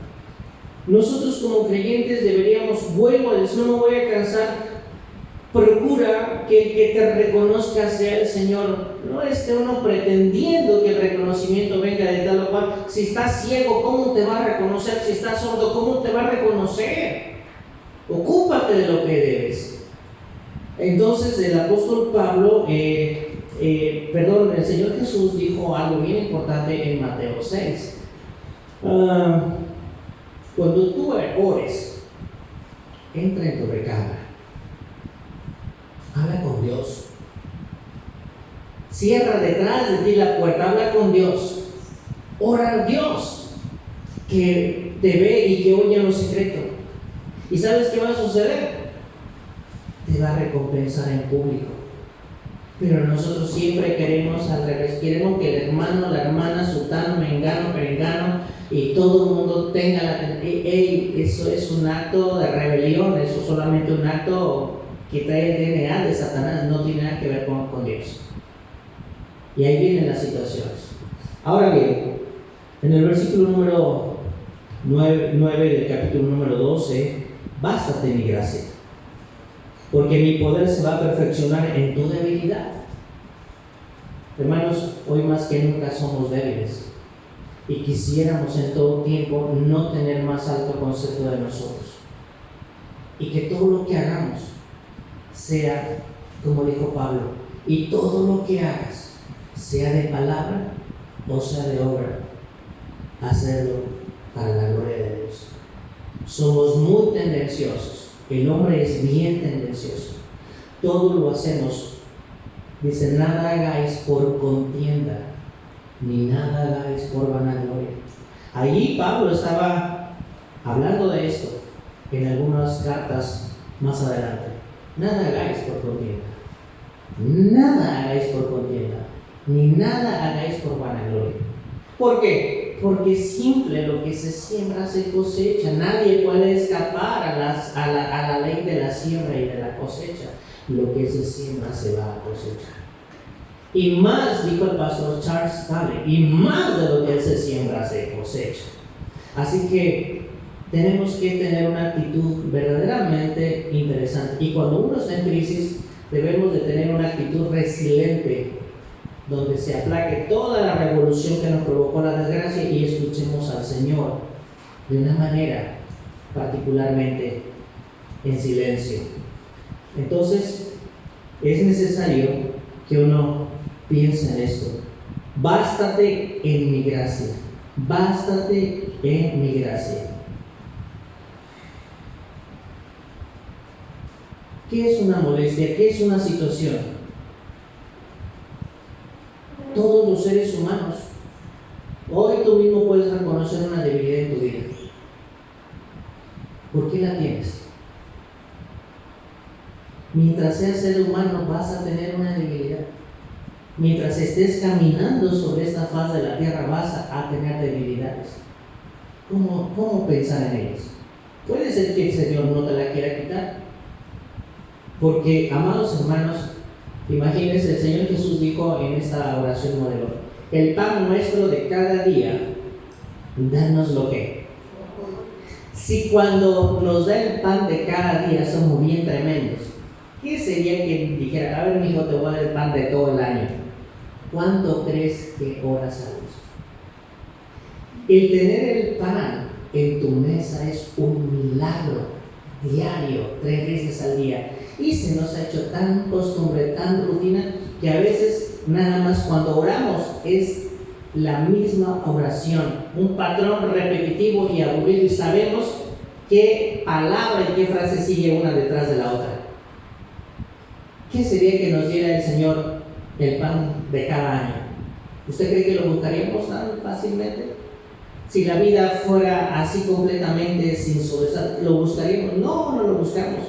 Nosotros como creyentes deberíamos, vuelvo a decir, no me voy a cansar, procura que el que te reconozca sea el Señor. No esté uno pretendiendo que el reconocimiento venga de tal o cual. Si estás ciego, ¿cómo te va a reconocer? Si estás sordo, ¿cómo te va a reconocer? Ocúpate de lo que debes. Entonces el apóstol Pablo, el Señor Jesús dijo algo bien importante en Mateo 6. Cuando tú ores, entra en tu recámara, habla con Dios, cierra detrás de ti la puerta, habla con Dios, ora a Dios que te ve y que oye en lo secreto. ¿Y sabes qué va a suceder? Te va a recompensar en público. Pero nosotros siempre queremos al revés, queremos que el hermano, la hermana, sutano, mengano, perengano y todo el mundo tenga la... eso es un acto de rebelión, eso es solamente un acto que trae el DNA de Satanás, no tiene nada que ver con Dios. Y ahí vienen las situaciones. Ahora bien, en el versículo número 9 del capítulo número 12, bástate mi gracia, porque mi poder se va a perfeccionar en tu debilidad. Hermanos, hoy más que nunca somos débiles y quisiéramos en todo tiempo no tener más alto concepto de nosotros y que todo lo que hagamos sea, como dijo Pablo, y todo lo que hagas, sea de palabra o sea de obra, hacerlo para la gloria de Dios. Somos muy tendenciosos. El hombre es bien tendencioso. Todo lo hacemos. Dice, nada hagáis por contienda, ni nada hagáis por vanagloria. Allí Pablo estaba hablando de esto en algunas cartas más adelante. Nada hagáis por contienda. Nada hagáis por contienda, ni nada hagáis por vanagloria. ¿Por qué? Porque siempre lo que se siembra se cosecha. Nadie puede escapar a la ley de la siembra y de la cosecha. Lo que se siembra se va a cosechar. Y más, dijo el pastor Charles Stanley, y más de lo que se siembra se cosecha. Así que tenemos que tener una actitud verdaderamente interesante. Y cuando uno está en crisis, debemos de tener una actitud resiliente, donde se aplaque toda la revolución que nos provocó la desgracia y escuchemos al Señor de una manera particularmente en silencio. Entonces es necesario que uno piense en esto. Bástate en mi gracia, bástate en mi gracia. ¿Qué es una molestia? ¿Qué es una situación? Todos los seres humanos, hoy tú mismo puedes reconocer una debilidad en tu vida. ¿Por qué la tienes? Mientras seas ser humano vas a tener una debilidad. Mientras estés caminando sobre esta faz de la tierra vas a tener debilidades. ¿Cómo pensar en ellas? Puede ser que el Señor no te la quiera quitar. Porque, amados hermanos, imagínense, el Señor Jesús dijo en esta oración modelo: el pan nuestro de cada día, Danos lo que. Si cuando nos da el pan de cada día somos bien tremendos, ¿qué sería que dijera, a ver, mijo, te voy a dar el pan de todo el año? ¿Cuánto crees que oras a Dios? El tener el pan en tu mesa es un milagro diario, 3 veces al día. Y se nos ha hecho tan costumbre, tan rutina, que a veces nada más cuando oramos es la misma oración, un patrón repetitivo y aburrido, y sabemos qué palabra y qué frase sigue una detrás de la otra. ¿Qué sería que nos diera el Señor el pan de cada año? ¿Usted cree que lo buscaríamos tan fácilmente? Si la vida fuera así completamente sin sobresalto, ¿lo buscaríamos? No, no lo buscamos.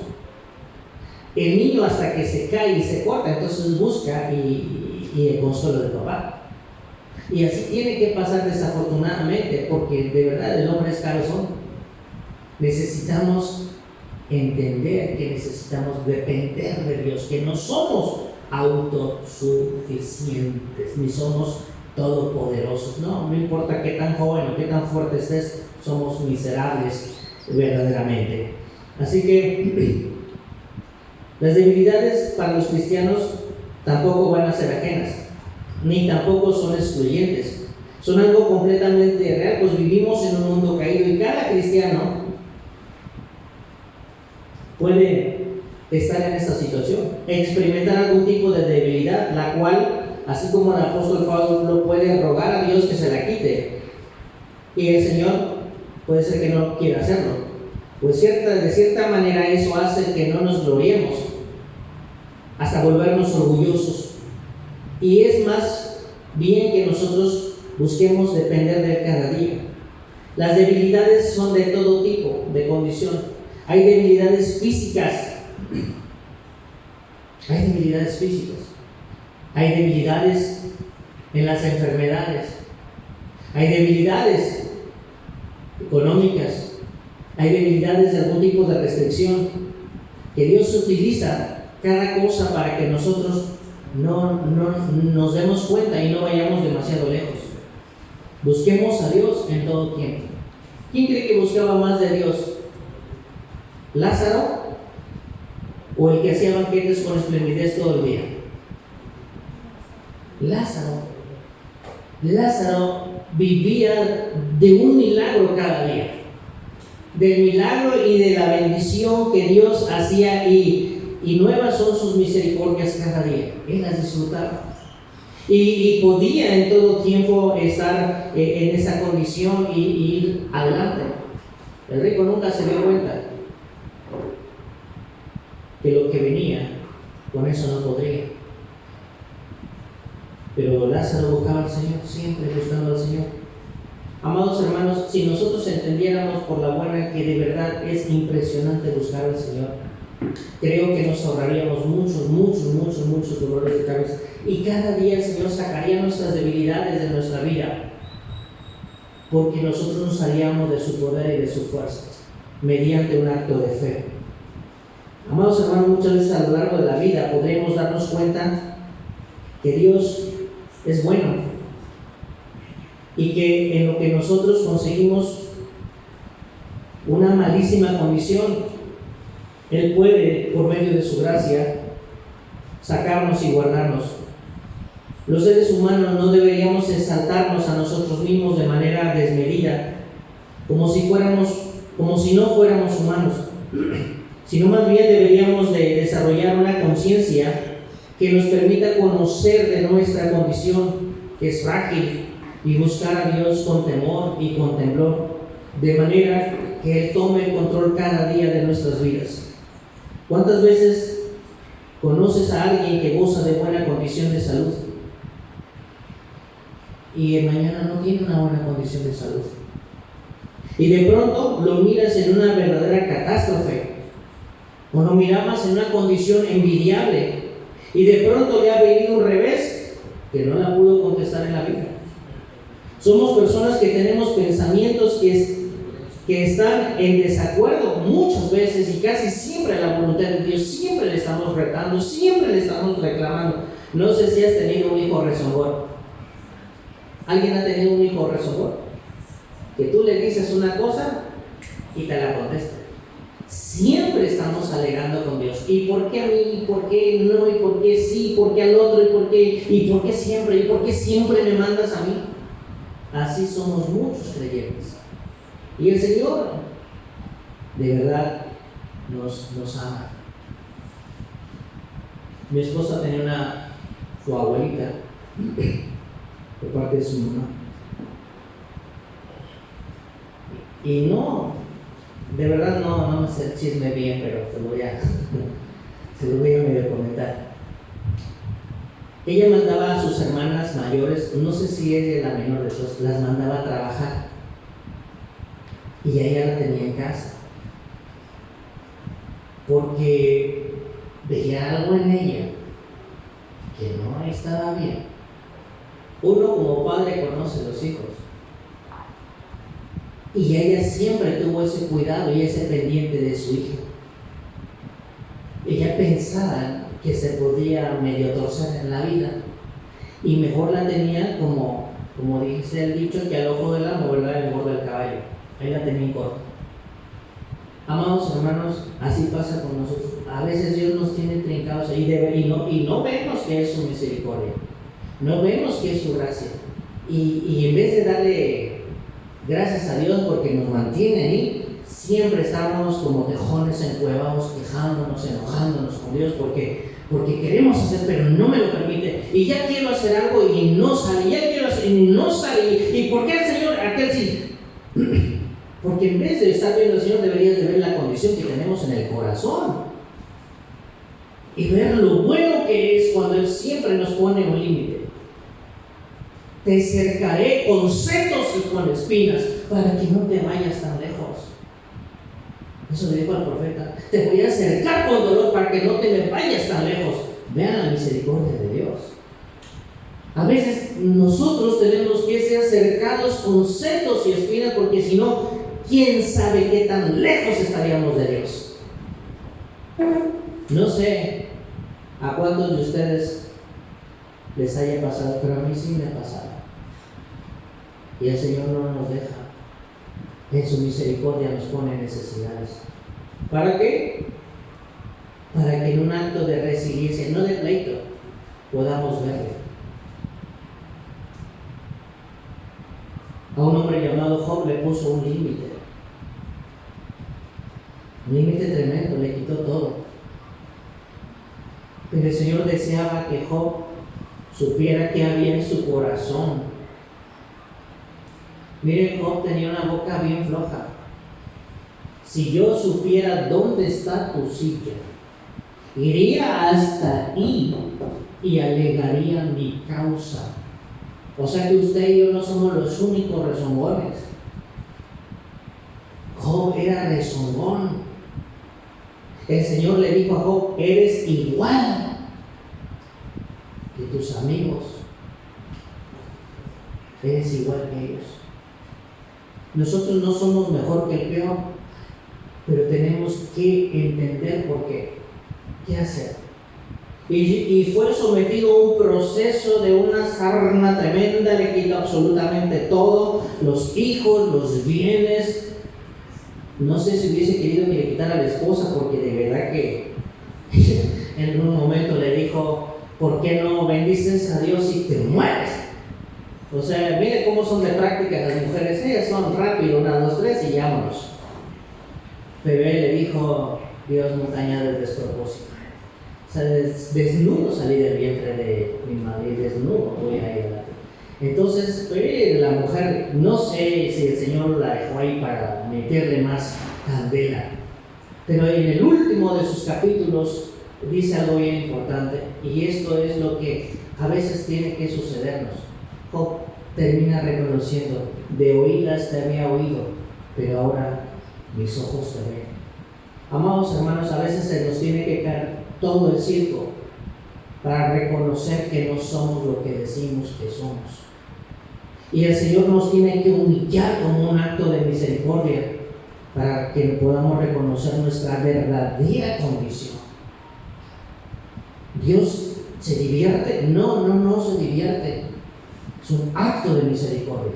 El niño hasta que se cae y se corta, entonces busca y el consuelo de papá. Y así tiene que pasar desafortunadamente, porque de verdad el hombre es cabezón. Necesitamos entender que necesitamos depender de Dios, que no somos autosuficientes, ni somos todopoderosos. No importa qué tan joven o qué tan fuerte estés, somos miserables verdaderamente. Así que las debilidades para los cristianos tampoco van a ser ajenas, ni tampoco son excluyentes. Son algo completamente real, pues vivimos en un mundo caído y cada cristiano puede estar en esta situación, experimentar algún tipo de debilidad, la cual, así como el apóstol Pablo, puede rogar a Dios que se la quite, y el Señor puede ser que no quiera hacerlo. Pues de cierta manera eso hace que no nos gloriemos, hasta volvernos orgullosos. Y es más bien que nosotros busquemos depender de Él cada día. Las debilidades son de todo tipo de condición. Hay debilidades físicas. Hay debilidades físicas. Hay debilidades en las enfermedades. Hay debilidades económicas. Hay debilidades de algún tipo de restricción. Que Dios utiliza cada cosa para que nosotros no nos demos cuenta y no vayamos demasiado lejos. Busquemos a Dios en todo tiempo. ¿Quién cree que buscaba más de Dios? ¿Lázaro o el que hacía banquetes con esplendidez todo el día? Lázaro vivía de un milagro cada día, del milagro y de la bendición que Dios hacía, y nuevas son sus misericordias cada día. Él las disfrutaba y podía en todo tiempo estar en esa condición y ir adelante. El rico nunca se dio cuenta que lo que venía con eso no podría. Pero Lázaro buscaba al Señor, siempre buscando al Señor. Amados hermanos, si nosotros entendiéramos por la buena que de verdad es impresionante buscar al Señor, creo que nos ahorraríamos muchos dolores de cabeza. Y cada día el Señor sacaría nuestras debilidades de nuestra vida, porque nosotros nos salíamos de su poder y de su fuerza, mediante un acto de fe. Amados hermanos, muchas veces a lo largo de la vida podremos darnos cuenta que Dios es bueno y que en lo que nosotros conseguimos una malísima condición, Él puede, por medio de su gracia, sacarnos y guardarnos. Los seres humanos no deberíamos exaltarnos a nosotros mismos de manera desmedida, como si no fuéramos humanos, sino más bien deberíamos de desarrollar una conciencia que nos permita conocer de nuestra condición, que es frágil, y buscar a Dios con temor y con temblor, de manera que Él tome el control cada día de nuestras vidas. ¿Cuántas veces conoces a alguien que goza de buena condición de salud y mañana no tiene una buena condición de salud? Y de pronto lo miras en una verdadera catástrofe, o lo mirabas en una condición envidiable, y de pronto le ha venido un revés que no la pudo contestar en la vida. Somos personas que tenemos pensamientos que están en desacuerdo muchas veces, y casi siempre a la voluntad de Dios. Siempre le estamos retando, siempre le estamos reclamando. No sé si has tenido un hijo rezongón. ¿Alguien ha tenido un hijo rezongón? que tú le dices una cosa y te la contesta. Siempre estamos alegando con Dios. ¿Y por qué a mí? ¿Y por qué no? ¿Y por qué sí? ¿Y por qué al otro? ¿Y por qué? ¿Y por qué siempre? ¿Y por qué siempre me mandas a mí? Así somos muchos creyentes. Y el Señor de verdad nos ama. Mi esposa tenía su abuelita por parte de su mamá. Y no, de verdad no me sé el chisme bien, pero se lo voy a medio comentar. Ella mandaba a sus hermanas mayores, no sé si ella es la menor de todos, las mandaba a trabajar. Y a ella la tenía en casa. Porque veía algo en ella que no estaba bien. Uno como padre conoce a los hijos. Y ella siempre tuvo ese cuidado y ese pendiente de su hija. Ella pensaba que se podía medio torcer en la vida y mejor la tenía como dice el dicho, que al ojo del amo, ¿verdad? El gordo del caballo. Ahí la tenía en corto. Amados hermanos, así pasa con nosotros. A veces Dios nos tiene trincados y no vemos que es su misericordia, no vemos que es su gracia. Y en vez de darle gracias a Dios porque nos mantiene ahí, siempre estamos como tejones encuevados, quejándonos, enojándonos con Dios porque queremos hacer, pero no me lo permite. Y ya quiero hacer algo y no sale, ya quiero hacer y no sale. ¿Y por qué el Señor aquel sí? Porque en vez de estar viendo al Señor, deberías de ver la condición que tenemos en el corazón y ver lo bueno que es cuando Él siempre nos pone un límite. Te cercaré con setos y con espinas para que no te vayas tan lejos. Eso le dijo al profeta. Te voy a cercar con dolor para que no te me vayas tan lejos. Vean la misericordia de Dios. A veces nosotros tenemos que ser cercados con setos y espinas porque si no, ¿quién sabe qué tan lejos estaríamos de Dios? No sé a cuántos de ustedes les haya pasado, pero a mí sí me ha pasado. Y el Señor no nos deja. En su misericordia nos pone necesidades. ¿Para qué? Para que en un acto de resiliencia, no de pleito, podamos verlo. A un hombre llamado Job le puso un límite. Un límite tremendo, le quitó todo. Pero el Señor deseaba que Job supiera qué había en su corazón. Miren, Job tenía una boca bien floja. Si yo supiera dónde está tu silla, iría hasta ahí y alegaría mi causa. O sea que usted y yo no somos los únicos rezongones. Job era rezongón. El Señor le dijo a Job: eres igual que tus amigos. Eres igual que ellos. Nosotros no somos mejor que el peor, pero tenemos que entender por qué. ¿Qué hacer? Y fue sometido a un proceso de una sarna tremenda, le quitó absolutamente todo, los hijos, los bienes. No sé si hubiese querido que le quitara a la esposa, porque de verdad que en un momento le dijo: ¿por qué no bendices a Dios y te mueres? O sea, mire cómo son de prácticas las mujeres. Ellas son rápido, 1, 2, 3 y vámonos. Pero él le dijo: Dios no te añade despropósito. O sea, desnudo salí del vientre de mi madre, desnudo voy a ir adelante. Entonces, la mujer, no sé si el Señor la dejó ahí para meterle más candela, pero en el último de sus capítulos dice algo bien importante, y esto es lo que a veces tiene que sucedernos. Job termina reconociendo: de oídas te había oído, pero ahora mis ojos te ven. Amados hermanos, a veces se nos tiene que caer todo el circo para reconocer que no somos lo que decimos que somos. Y el Señor nos tiene que humillar como un acto de misericordia para que podamos reconocer nuestra verdadera condición. ¿Dios se divierte? No se divierte. Es un acto de misericordia.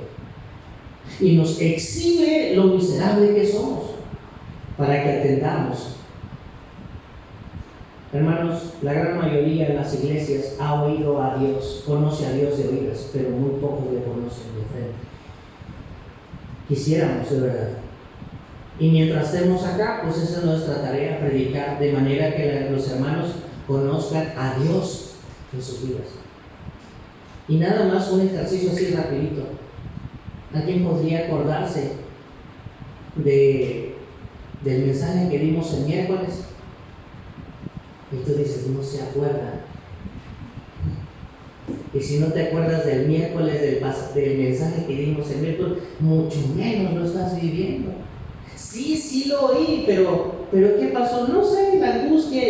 y nos exhibe lo miserable que somos para que atendamos. Hermanos, la gran mayoría de las iglesias ha oído a Dios, conoce a Dios de oídas, pero muy pocos le conocen de frente. Quisiéramos, de verdad. Y mientras estemos acá, pues esa es nuestra tarea, predicar de manera que los hermanos conozcan a Dios en sus vidas. Y nada más un ejercicio así rapidito. ¿Alguien podría acordarse del mensaje que dimos el miércoles? Y tú dices, no se acuerda. Y si no te acuerdas del miércoles, del mensaje que dimos el miércoles, mucho menos lo estás viviendo. Sí lo oí, pero ¿qué pasó? No sé, la angustia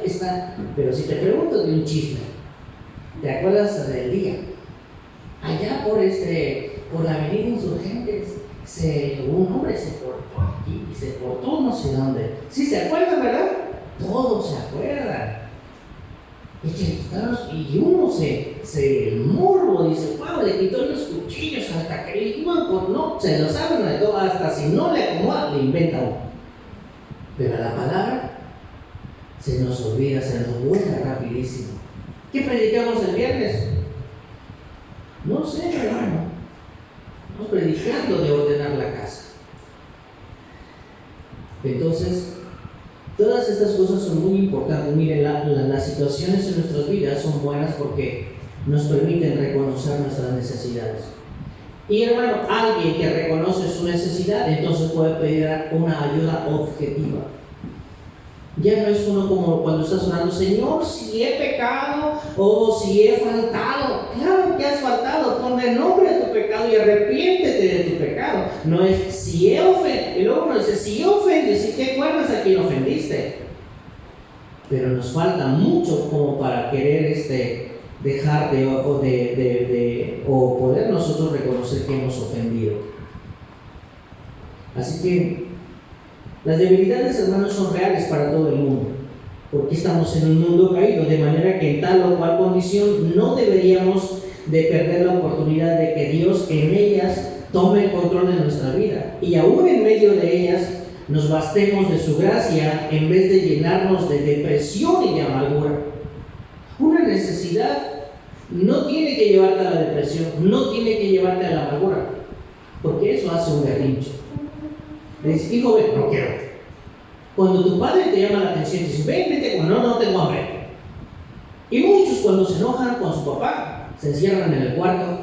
está. Pero si te pregunto de un chisme, ¿te acuerdas del día? Allá por la avenida Insurgentes, un hombre se portó aquí y se portó no sé dónde. Sí se acuerdan, ¿verdad? Todos se acuerdan. Y uno el morbo dice, wow, le quitó los cuchillos hasta que iban por no, se lo saben de todo, hasta si no le acomoda, le inventa uno. Pero la palabra se nos olvida, se nos vuela rapidísimo. ¿Qué predicamos el viernes? No sé, hermano. Estamos predicando de ordenar la casa. Entonces, todas estas cosas son muy importantes. Miren, las situaciones en nuestras vidas son buenas porque nos permiten reconocer nuestras necesidades. Y hermano, alguien que reconoce su necesidad, entonces puede pedir una ayuda objetiva. Ya no es uno como cuando estás orando, Señor, si he pecado o si he faltado. Claro que has faltado, pon el nombre de tu pecado y arrepiéntete de tu pecado. No es si he ofendido. Y luego uno dice, si ofendes, si te acuerdas a quien ofendiste. Pero nos falta mucho como para querer dejar o poder nosotros reconocer que hemos ofendido. Así que las debilidades, hermanos, son reales para todo el mundo, porque estamos en un mundo caído, de manera que en tal o cual condición no deberíamos de perder la oportunidad de que Dios en ellas tome el control de nuestra vida, y aún en medio de ellas nos bastemos de su gracia en vez de llenarnos de depresión y de amargura. Una necesidad no tiene que llevarte a la depresión, no tiene que llevarte a la amargura, porque eso hace un berrinche. Le dices, hijo, ven, no quiero. Cuando tu padre te llama la atención y dices, ven, vete, no tengo hambre. Y muchos cuando se enojan con su papá, se encierran en el cuarto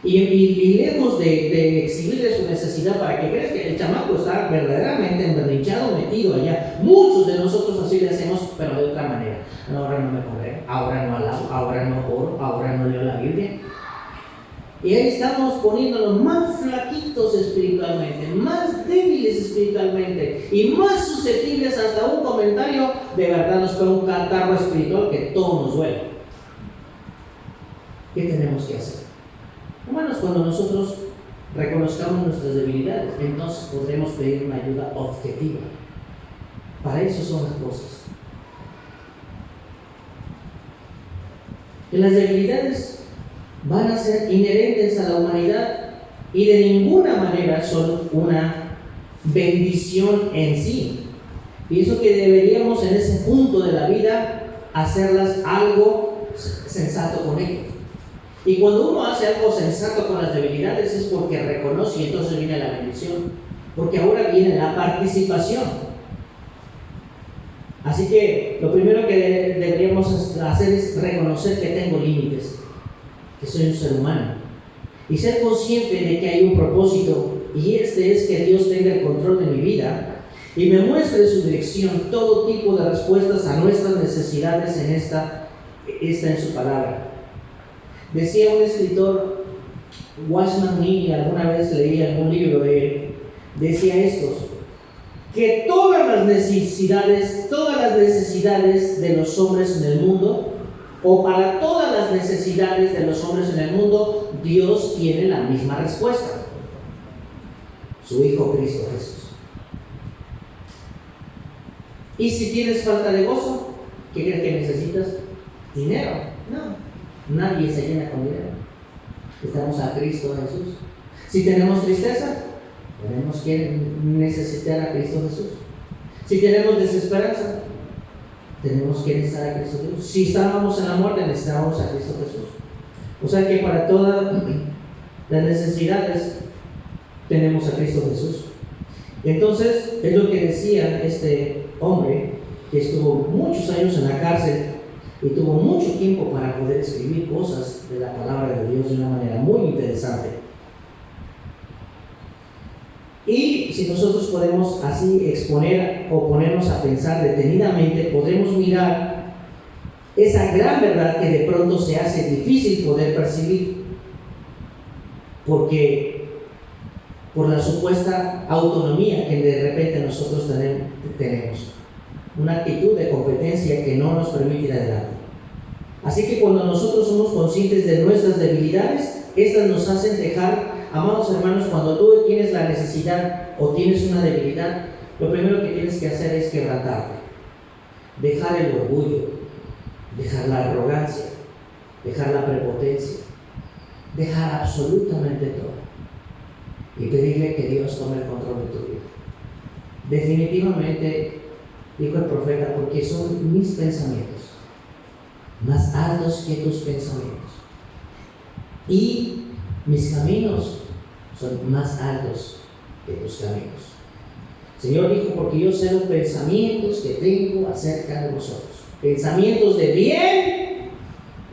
y lejos de exhibirle su necesidad para que veas que el chamaco está verdaderamente emberrinchado, metido allá. Muchos de nosotros así le hacemos, pero de otra manera. Ahora no me congrego, ahora no alabo, ahora no oro, ahora no leo la Biblia. Y ahí estamos poniéndonos más flaquitos espiritualmente, más débiles espiritualmente y más susceptibles hasta un comentario de verdad nos pega un catarro espiritual que todo nos duele. ¿Qué tenemos que hacer? Hermanos, cuando nosotros reconozcamos nuestras debilidades, entonces podremos pedir una ayuda objetiva. Para eso son las cosas. Que las debilidades van a ser inherentes a la humanidad y de ninguna manera son una bendición en sí. Pienso que deberíamos en ese punto de la vida hacerlas algo sensato con ellos. Y cuando uno hace algo sensato con las debilidades es porque reconoce y entonces viene la bendición. Porque ahora viene la participación. Así que lo primero que deberíamos hacer es reconocer que tengo límites, que soy un ser humano, y ser consciente de que hay un propósito, y este es que Dios tenga el control de mi vida y me muestre su dirección, todo tipo de respuestas a nuestras necesidades está en su palabra. Decía un escritor, Watchman Nee, alguna vez leí algún libro de él, decía que todas las necesidades de los hombres en el mundo, o para todas las necesidades de los hombres en el mundo, Dios tiene la misma respuesta: su Hijo Cristo Jesús. Y si tienes falta de gozo, ¿qué crees que necesitas? Dinero. No, nadie se llena con dinero. Estamos a Cristo Jesús. Si tenemos tristeza, tenemos que necesitar a Cristo Jesús. Si tenemos desesperanza, tenemos que necesitar a Cristo Jesús. Si estábamos en la muerte, necesitábamos a Cristo Jesús. O sea que para todas las necesidades tenemos a Cristo Jesús. Entonces, es lo que decía este hombre que estuvo muchos años en la cárcel y tuvo mucho tiempo para poder escribir cosas de la palabra de Dios de una manera muy interesante. Y si nosotros podemos así exponer o ponernos a pensar detenidamente, podremos mirar esa gran verdad que de pronto se hace difícil poder percibir, porque por la supuesta autonomía que de repente nosotros tenemos, una actitud de competencia que no nos permite ir adelante. Así que cuando nosotros somos conscientes de nuestras debilidades, estas nos hacen dejar, amados hermanos, cuando tú tienes la necesidad o tienes una debilidad, lo primero que tienes que hacer es quebrantarte, dejar el orgullo, dejar la arrogancia, dejar la prepotencia, dejar absolutamente todo y pedirle que Dios tome el control de tu vida. Definitivamente, dijo el profeta, porque son mis pensamientos más altos que tus pensamientos y mis caminos son más altos que tus caminos. El Señor dijo, porque yo sé los pensamientos que tengo acerca de vosotros, pensamientos de bien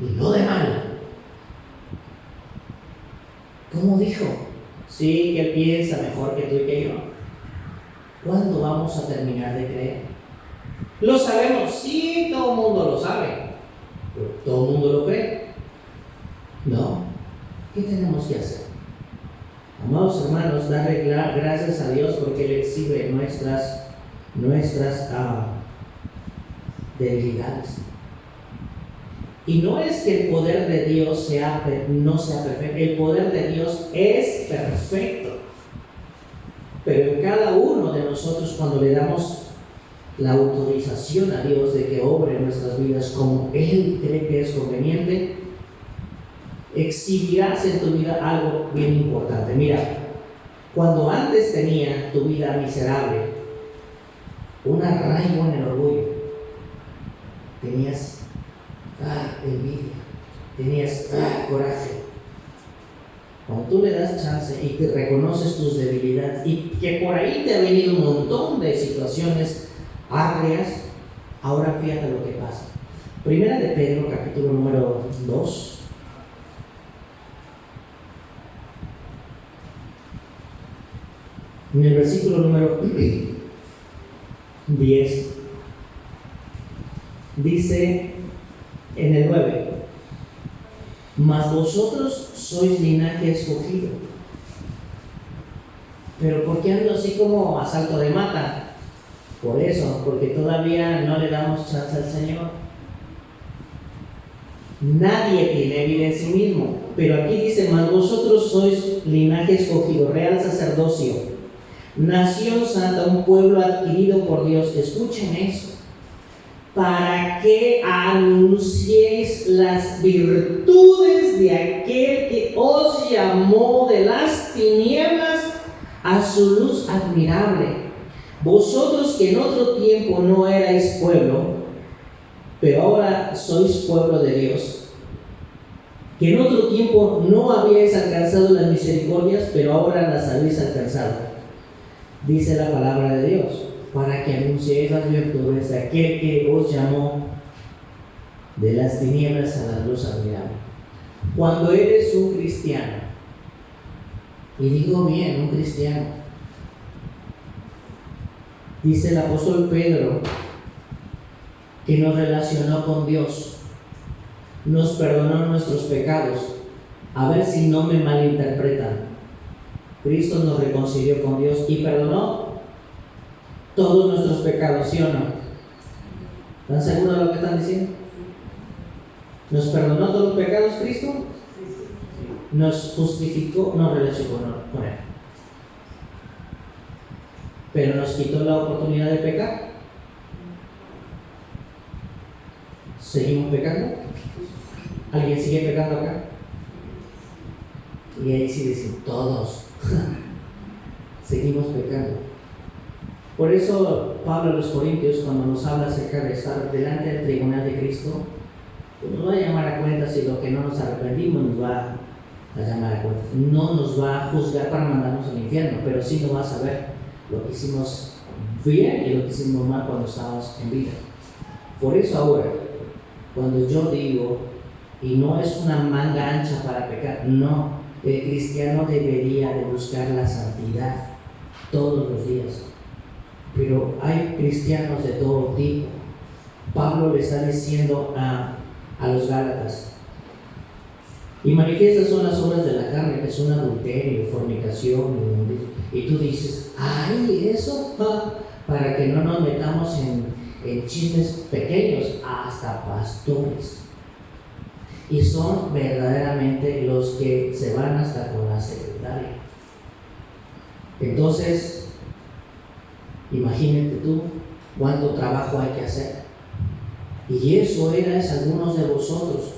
y no de mal. ¿Cómo dijo? Sí, que Él piensa mejor que tú y que yo. ¿Cuándo vamos a terminar de creer? Lo sabemos, sí, todo el mundo lo sabe, pero ¿todo el mundo lo cree? No. ¿Qué tenemos que hacer? Amados hermanos, darle gracias a Dios porque Él exhibe nuestras debilidades. Y no es que el poder de Dios no sea perfecto, el poder de Dios es perfecto. Pero en cada uno de nosotros, cuando le damos la autorización a Dios de que obre en nuestras vidas como Él cree que es conveniente, exhibirás en tu vida algo bien importante. Mira, cuando antes tenía tu vida miserable, un arraigo en el orgullo, tenías envidia, tenías coraje. Cuando tú le das chance y te reconoces tus debilidades y que por ahí te ha venido un montón de situaciones agrias, ahora fíjate lo que pasa. Primera de Pedro, capítulo número 2. En el versículo número 10 dice en el 9: mas vosotros sois linaje escogido. Pero ¿por qué ando así como a salto de mata? Por eso, porque todavía no le damos chance al Señor. Nadie tiene vida en sí mismo, pero aquí dice: mas vosotros sois linaje escogido, real sacerdocio, nación santa, un pueblo adquirido por Dios. Escuchen eso. Para que anunciéis las virtudes de aquel que os llamó de las tinieblas a su luz admirable. Vosotros que en otro tiempo no erais pueblo, pero ahora sois pueblo de Dios. Que en otro tiempo no habíais alcanzado las misericordias, pero ahora las habéis alcanzado. Dice la palabra de Dios, para que anunciéis las virtudes de aquel que os llamó de las tinieblas a la luz admirable. Cuando eres un cristiano, y digo bien, un cristiano, dice el apóstol Pedro que nos relacionó con Dios, nos perdonó nuestros pecados. A ver si no me malinterpretan. Cristo nos reconcilió con Dios y perdonó todos nuestros pecados, ¿sí o no? ¿Están seguros de lo que están diciendo? ¿Nos perdonó todos los pecados Cristo? Nos justificó, nos relacionó con Él. Pero nos quitó la oportunidad de pecar. ¿Seguimos pecando? ¿Alguien sigue pecando acá? Y ahí sí dicen todos. Seguimos pecando. Por eso Pablo a los Corintios, cuando nos habla acerca de estar delante del tribunal de Cristo, pues nos va a llamar a cuenta si lo que no nos arrepentimos nos va a llamar a cuenta. No nos va a juzgar para mandarnos al infierno, pero sí nos va a saber lo que hicimos bien y lo que hicimos mal cuando estábamos en vida. Por eso ahora, cuando yo digo, y no es una manga ancha para pecar, no, el cristiano debería de buscar la santidad todos los días. Pero hay cristianos de todo tipo. Pablo le está diciendo a los Gálatas, y manifiestas son las obras de la carne, que son adulterio, fornicación, y tú dices, ay, eso, para que no nos metamos en chismes pequeños, hasta pastores. Y son verdaderamente los que se van hasta con la secretaria. Entonces, imagínate tú cuánto trabajo hay que hacer. Y eso erais algunos de vosotros.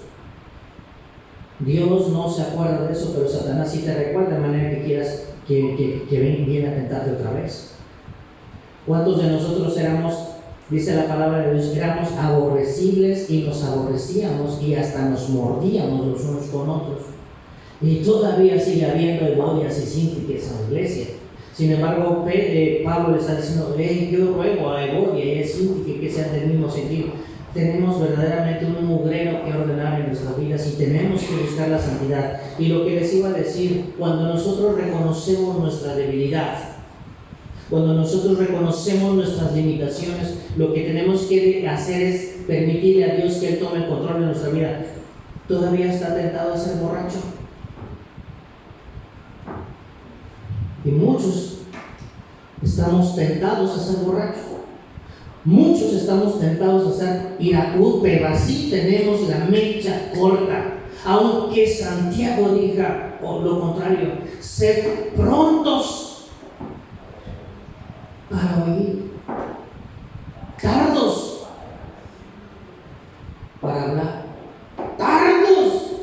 Dios no se acuerda de eso, pero Satanás sí te recuerda, de manera que quieras que viene a tentarte otra vez. ¿Cuántos de nosotros éramos, dice la palabra de Dios, éramos aborrecibles y nos aborrecíamos y hasta nos mordíamos los unos con otros? Y todavía sigue habiendo Ebodias y Síntiques en la iglesia. Sin embargo, Pablo le está diciendo, yo ruego a Evodia y a Síntique que sean del mismo sentido. Tenemos verdaderamente un mugrero que ordenar en nuestras vidas y tenemos que buscar la santidad. Y lo que les iba a decir, cuando nosotros reconocemos nuestra debilidad, cuando nosotros reconocemos nuestras limitaciones, lo que tenemos que hacer es permitirle a Dios que Él tome el control de nuestra vida. ¿Todavía está tentado a ser borracho? Y muchos estamos tentados a ser borrachos. Muchos estamos tentados a ser iracudos, pero así tenemos la mecha corta. Aunque Santiago diga o lo contrario, sed prontos para oír, tardos para hablar, tardos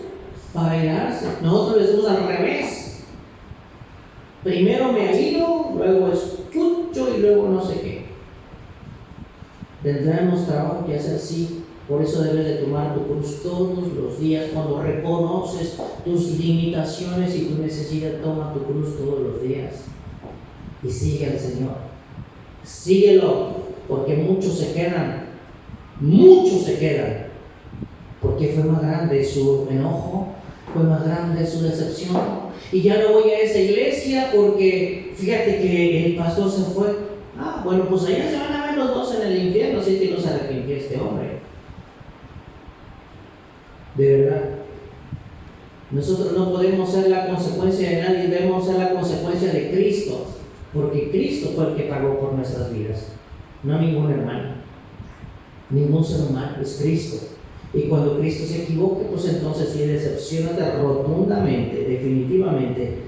para irarse. Nosotros le decimos al revés. Primero me aíro, luego escucho y luego no sé qué. Tendremos trabajo que hacer, sí. Por eso debes de tomar tu cruz todos los días. Cuando reconoces tus limitaciones y tu necesidad, toma tu cruz todos los días y sigue al Señor. Síguelo, porque muchos se quedan, porque fue más grande su enojo, fue más grande su decepción. Y ya no voy a esa iglesia porque fíjate que el pastor se fue. Bueno, pues allá se van a ver los dos en el infierno, si es que no se arrepintió este hombre. De verdad, nosotros no podemos ser la consecuencia de nadie, debemos ser la consecuencia de Cristo, porque Cristo fue el que pagó por nuestras vidas, no ningún hermano, ningún ser humano, es Cristo. Y cuando Cristo se equivoque, pues entonces sí, decepciónate rotundamente, definitivamente,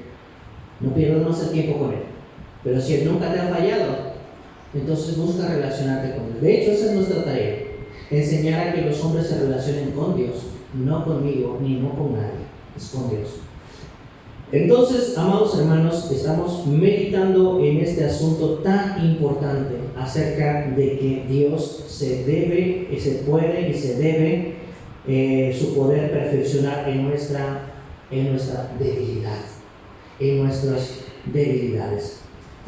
no pierdas más el tiempo con Él. Pero si Él nunca te ha fallado, entonces busca relacionarte con Él. De hecho, esa es nuestra tarea, enseñar a que los hombres se relacionen con Dios, no conmigo, ni no con nadie, es con Dios. Entonces, amados hermanos, estamos meditando en este asunto tan importante acerca de que Dios se puede y se debe su poder perfeccionar en nuestra debilidad, en nuestras debilidades.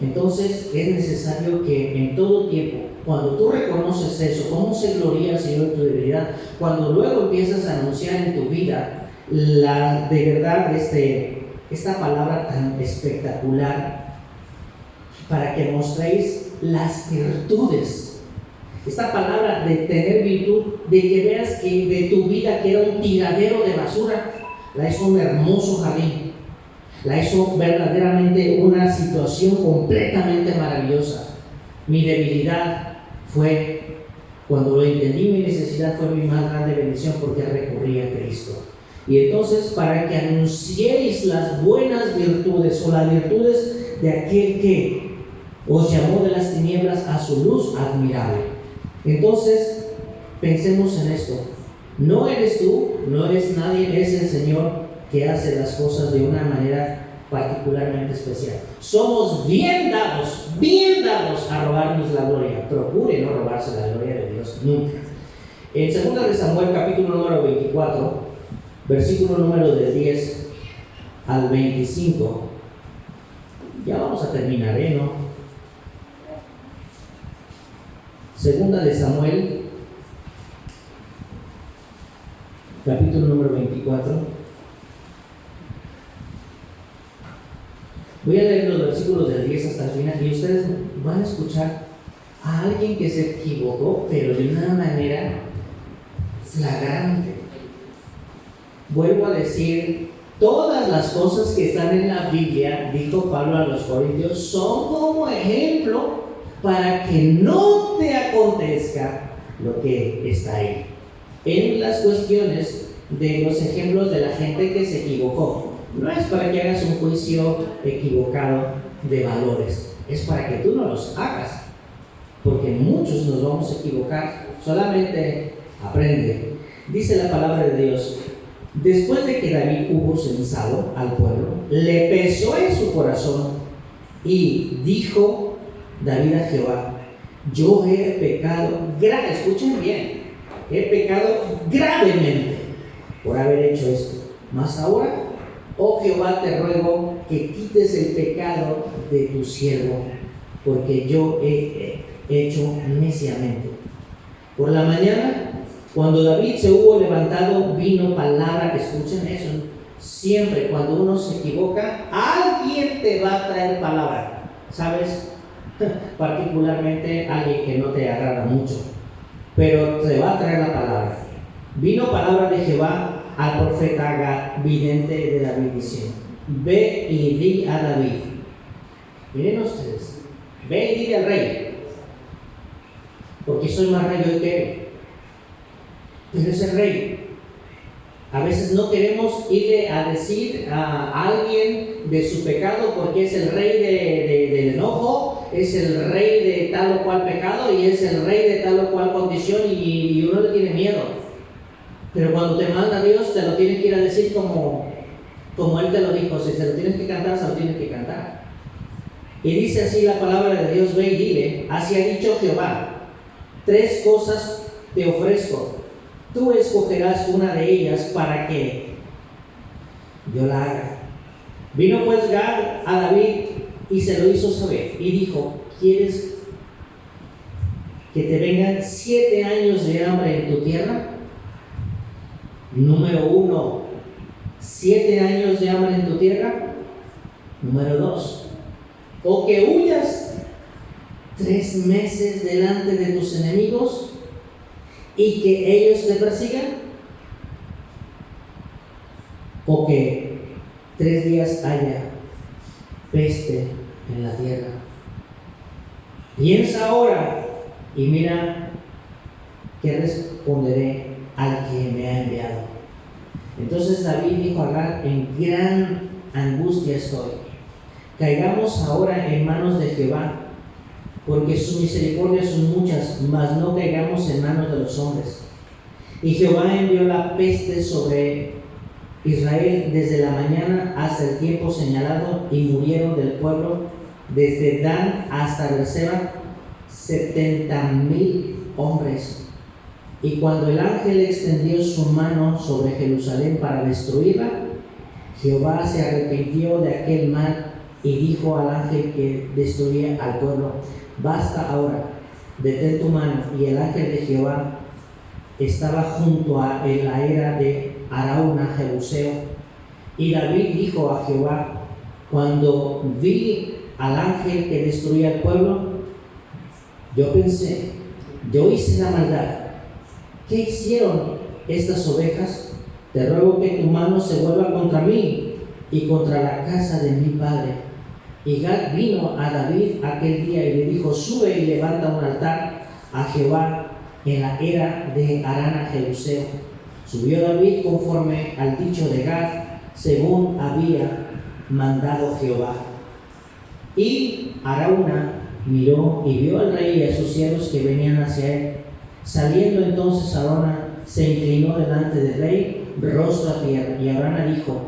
Entonces es necesario que en todo tiempo, cuando tú reconoces eso, cómo se gloria el Señor en tu debilidad, cuando luego empiezas a anunciar en tu vida de verdad esta palabra tan espectacular, para que mostréis las virtudes, esta palabra de tener virtud, de que veas que de tu vida que era un tiradero de basura, la hizo un hermoso jardín. La hizo verdaderamente una situación completamente maravillosa. Mi debilidad fue, cuando lo entendí, mi necesidad fue mi más grande bendición, porque recurrí a Cristo. Y entonces, para que anunciéis las buenas virtudes o las virtudes de aquel que os llamó de las tinieblas a su luz admirable. Entonces, pensemos en esto. No eres tú, no eres nadie, es el Señor que hace las cosas de una manera particularmente especial. Somos bien dados a robarnos la gloria. Procure no robarse la gloria de Dios nunca. En 2 de Samuel, capítulo número 24, versículo número de 10 al 25, ya vamos a terminar, ¿no? 2 de Samuel, capítulo número 24. Voy a leer los versículos del 10 hasta el final y ustedes van a escuchar a alguien que se equivocó, pero de una manera flagrante. Vuelvo a decir, todas las cosas que están en la Biblia, dijo Pablo a los Corintios, son como ejemplo para que no te acontezca lo que está ahí. En las cuestiones de los ejemplos de la gente que se equivocó, no es para que hagas un juicio equivocado de valores, es para que tú no los hagas, porque muchos nos vamos a equivocar. Solamente aprende. Dice la palabra de Dios: después de que David hubo censado al pueblo, le pesó en su corazón y dijo David a Jehová: yo he pecado escuchen bien, he pecado gravemente por haber hecho esto. Mas ahora, oh Jehová, te ruego que quites el pecado de tu siervo, porque yo he hecho neciamente. Por la mañana, cuando David se hubo levantado, vino palabra. Escuchen eso. Siempre cuando uno se equivoca, alguien te va a traer palabra. ¿Sabes? Particularmente alguien que no te agrada mucho, pero te va a traer la palabra. Vino palabra de Jehová al profeta Gad, vidente de David, diciendo: ve y di a David. Miren ustedes, ve y dile al rey, porque soy más rey hoy que él. Pero es el rey. A veces no queremos irle a decir a alguien de su pecado, porque es el rey del enojo, es el rey de tal o cual pecado y es el rey de tal o cual condición, y uno le tiene miedo. Pero cuando te manda Dios, te lo tienes que ir a decir como Él te lo dijo. Si se lo tienes que cantar, se lo tienes que cantar. Y dice así la palabra de Dios: ve y dile, así ha dicho Jehová, 3 cosas te ofrezco, tú escogerás una de ellas para que yo la haga. Vino pues Gad a David y se lo hizo saber, y dijo: ¿quieres que te vengan 7 años de hambre en tu tierra? Número 1, 7 años de hambre en tu tierra. Número 2, o que huyas 3 meses delante de tus enemigos y que ellos te persigan, o que 3 días haya peste en la tierra. Piensa ahora y mira qué responderé al que me ha enviado. Entonces David dijo a Gad: en gran angustia estoy. Caigamos ahora en manos de Jehová, porque sus misericordias son muchas, mas no caigamos en manos de los hombres. Y Jehová envió la peste sobre Israel desde la mañana hasta el tiempo señalado, y murieron del pueblo desde Dan hasta Beerseba 70,000 hombres. Y cuando el ángel extendió su mano sobre Jerusalén para destruirla, Jehová se arrepintió de aquel mal y dijo al ángel que destruía al pueblo: basta ahora, detén tu mano. Y el ángel de Jehová estaba junto a la era de Arauna Jebuseo. Y David dijo a Jehová: cuando vi al ángel que destruía al pueblo, yo pensé, yo hice la maldad. ¿Qué hicieron estas ovejas? Te ruego que tu mano se vuelva contra mí y contra la casa de mi padre. Y Gad vino a David aquel día y le dijo: sube y levanta un altar a Jehová en la era de Arana Jebuseo. Subió David conforme al dicho de Gad, según había mandado Jehová. Y Arauna miró y vio al rey y a sus siervos que venían hacia él. Saliendo entonces Arauna se inclinó delante del rey, rostro a tierra, y Arauna dijo: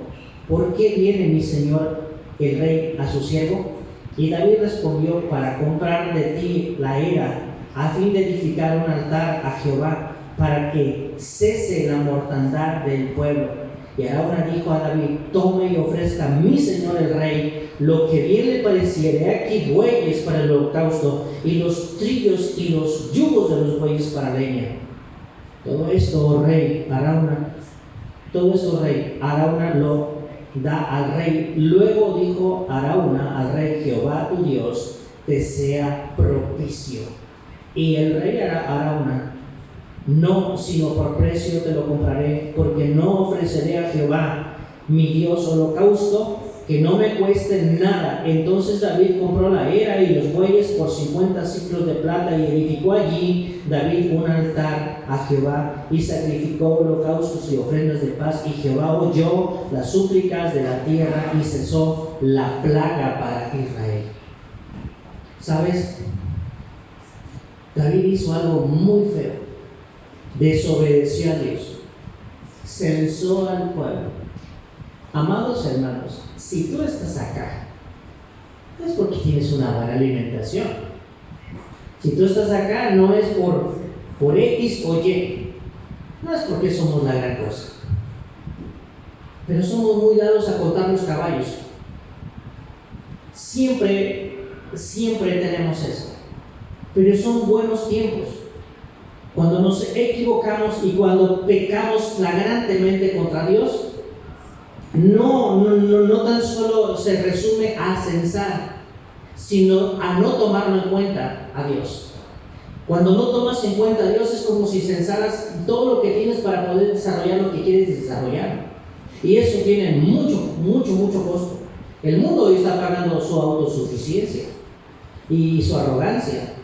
¿por qué viene mi señor el rey a su siervo? Y David respondió: para comprar de ti la era, a fin de edificar un altar a Jehová, para que cese la mortandad del pueblo. Y Arauna dijo a David: tome y ofrezca a mi señor el rey lo que bien le pareciere. He aquí bueyes para el holocausto, y los trillos y los yugos de los bueyes para leña. Todo esto, oh rey Arauna, lo da al rey. Luego dijo Arauna al rey: Jehová tu Dios te sea propicio. Y el rey Arauna: no, sino por precio te lo compraré, porque no ofreceré a Jehová mi Dios holocausto que no me cueste nada. Entonces David compró la era y los bueyes por 50 siclos de plata, y edificó allí David un altar a Jehová, y sacrificó holocaustos y ofrendas de paz. Y Jehová oyó las súplicas de la tierra, y cesó la plaga para Israel. ¿Sabes? David hizo algo muy feo. Desobedeció a Dios, censó al pueblo. Amados hermanos, si tú estás acá, es porque tienes una buena alimentación. Si tú estás acá, no es por X o Y, no es porque somos la gran cosa, pero somos muy dados a contar los caballos. Siempre tenemos eso, pero son buenos tiempos. Cuando nos equivocamos y cuando pecamos flagrantemente contra Dios, no tan solo se resume a censar, sino a no tomarlo en cuenta a Dios. Cuando no tomas en cuenta a Dios, es como si censaras todo lo que tienes para poder desarrollar lo que quieres desarrollar. Y eso tiene mucho costo. El mundo hoy está pagando su autosuficiencia y su arrogancia.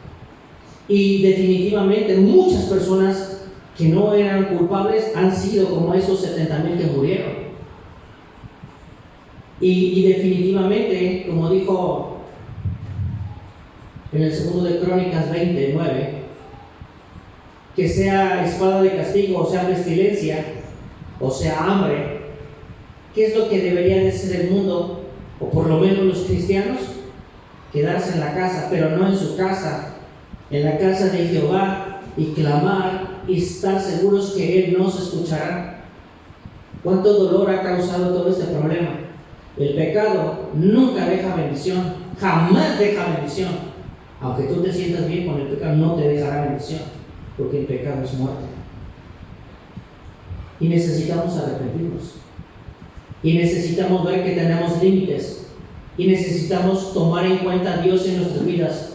Y definitivamente muchas personas que no eran culpables han sido como esos 70,000 que murieron. Y definitivamente, como dijo en el segundo de Crónicas 29, que sea espada de castigo, o sea pestilencia, o sea hambre, ¿qué es lo que debería de ser el mundo? O por lo menos los cristianos: quedarse en la casa, pero no en su casa, en la casa de Jehová, y clamar y estar seguros que Él nos escuchará. ¿Cuánto dolor ha causado todo este problema? El pecado nunca deja bendición, jamás deja bendición. Aunque tú te sientas bien con el pecado, no te dejará bendición, porque el pecado es muerte. Y necesitamos arrepentirnos, y necesitamos ver que tenemos límites, y necesitamos tomar en cuenta a Dios en nuestras vidas.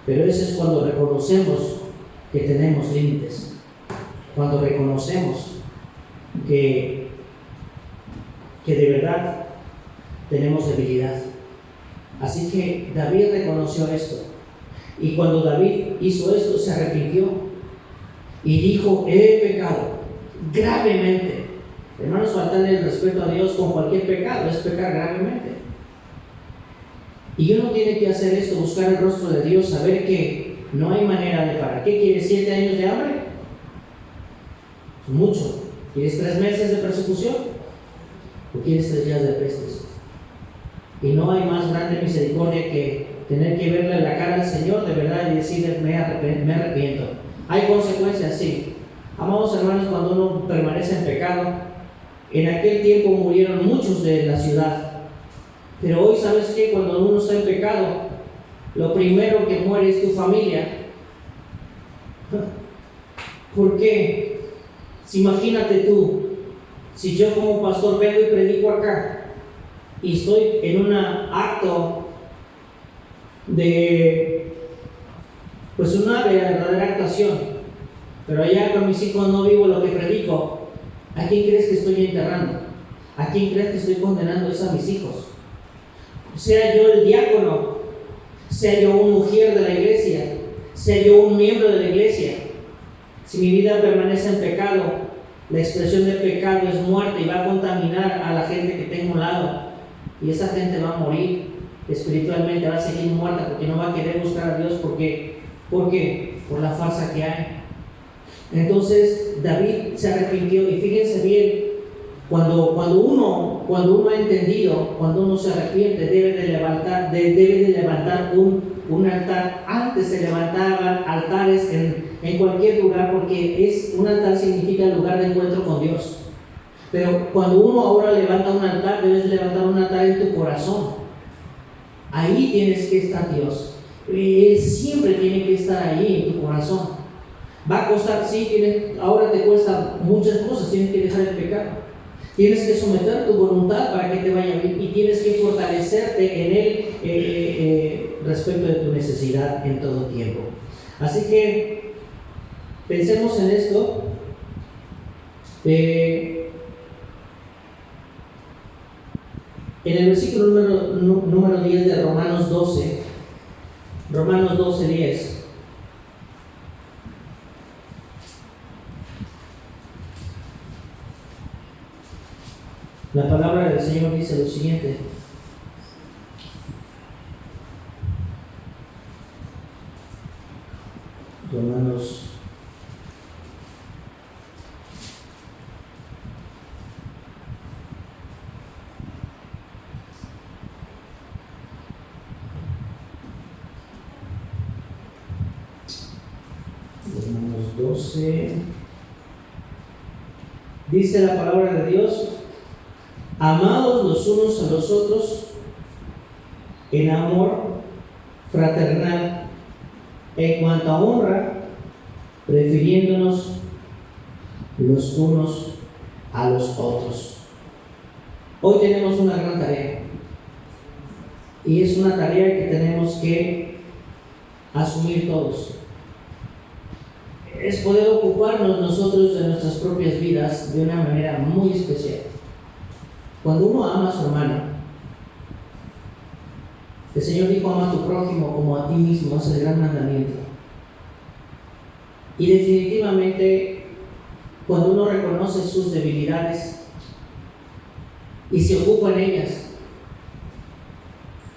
Pero eso es cuando reconocemos que tenemos límites, cuando reconocemos que de verdad tenemos debilidad. Así que David reconoció esto, y cuando David hizo esto, se arrepintió y dijo: he pecado gravemente. Hermanos, faltarle el respeto a Dios con cualquier pecado es pecar gravemente. Y uno tiene que hacer esto: buscar el rostro de Dios, saber que no hay manera de parar. ¿Qué quieres? ¿7 años de hambre? Mucho. ¿Quieres 3 meses de persecución? ¿O quieres 3 días de pestes? Y no hay más grande misericordia que tener que verle la cara al Señor de verdad y decirle: me arrepiento. Hay consecuencias, sí. Amados hermanos, cuando uno permanece en pecado, en aquel tiempo murieron muchos de la ciudad. Pero hoy, ¿sabes qué? Cuando uno está en pecado, lo primero que muere es tu familia. ¿Por qué? Imagínate tú, si yo como pastor vengo y predico acá, y estoy en un acto de, pues una verdadera actuación, pero allá con mis hijos no vivo lo que predico, ¿a quién crees que estoy enterrando? ¿A quién crees que estoy condenando? Es a mis hijos. Sea yo el diácono, sea yo un mujer de la iglesia, sea yo un miembro de la iglesia, si mi vida permanece en pecado, la expresión del pecado es muerte y va a contaminar a la gente que tengo a un lado, y esa gente va a morir espiritualmente, va a seguir muerta porque no va a querer buscar a Dios. ¿Por qué? Por la farsa que hay. Entonces David se arrepintió, y fíjense bien, Cuando uno ha entendido, cuando uno se arrepiente, debe de levantar un altar. Antes se levantaban altares en cualquier lugar, porque un altar significa el lugar de encuentro con Dios. Pero cuando uno ahora levanta un altar, debes levantar un altar en tu corazón. Ahí tienes que estar Dios. Él siempre tiene que estar ahí en tu corazón. Va a costar, sí, ahora te cuesta muchas cosas. Tienes que dejar el pecado. Tienes que someter tu voluntad para que te vaya bien. Y tienes que fortalecerte en Él respecto de tu necesidad en todo tiempo. Así que pensemos en esto. En el versículo número 10 de Romanos 12, 10. La palabra del Señor dice lo siguiente. Romanos 12. Dice la palabra de Dios: amados los unos a los otros en amor fraternal, en cuanto a honra, prefiriéndonos los unos a los otros. Hoy tenemos una gran tarea, y es una tarea que tenemos que asumir todos. Es poder ocuparnos nosotros de nuestras propias vidas de una manera muy especial. Cuando uno ama a su hermano, el Señor dijo: ama a tu prójimo como a ti mismo, es el gran mandamiento. Y definitivamente, cuando uno reconoce sus debilidades y se ocupa en ellas,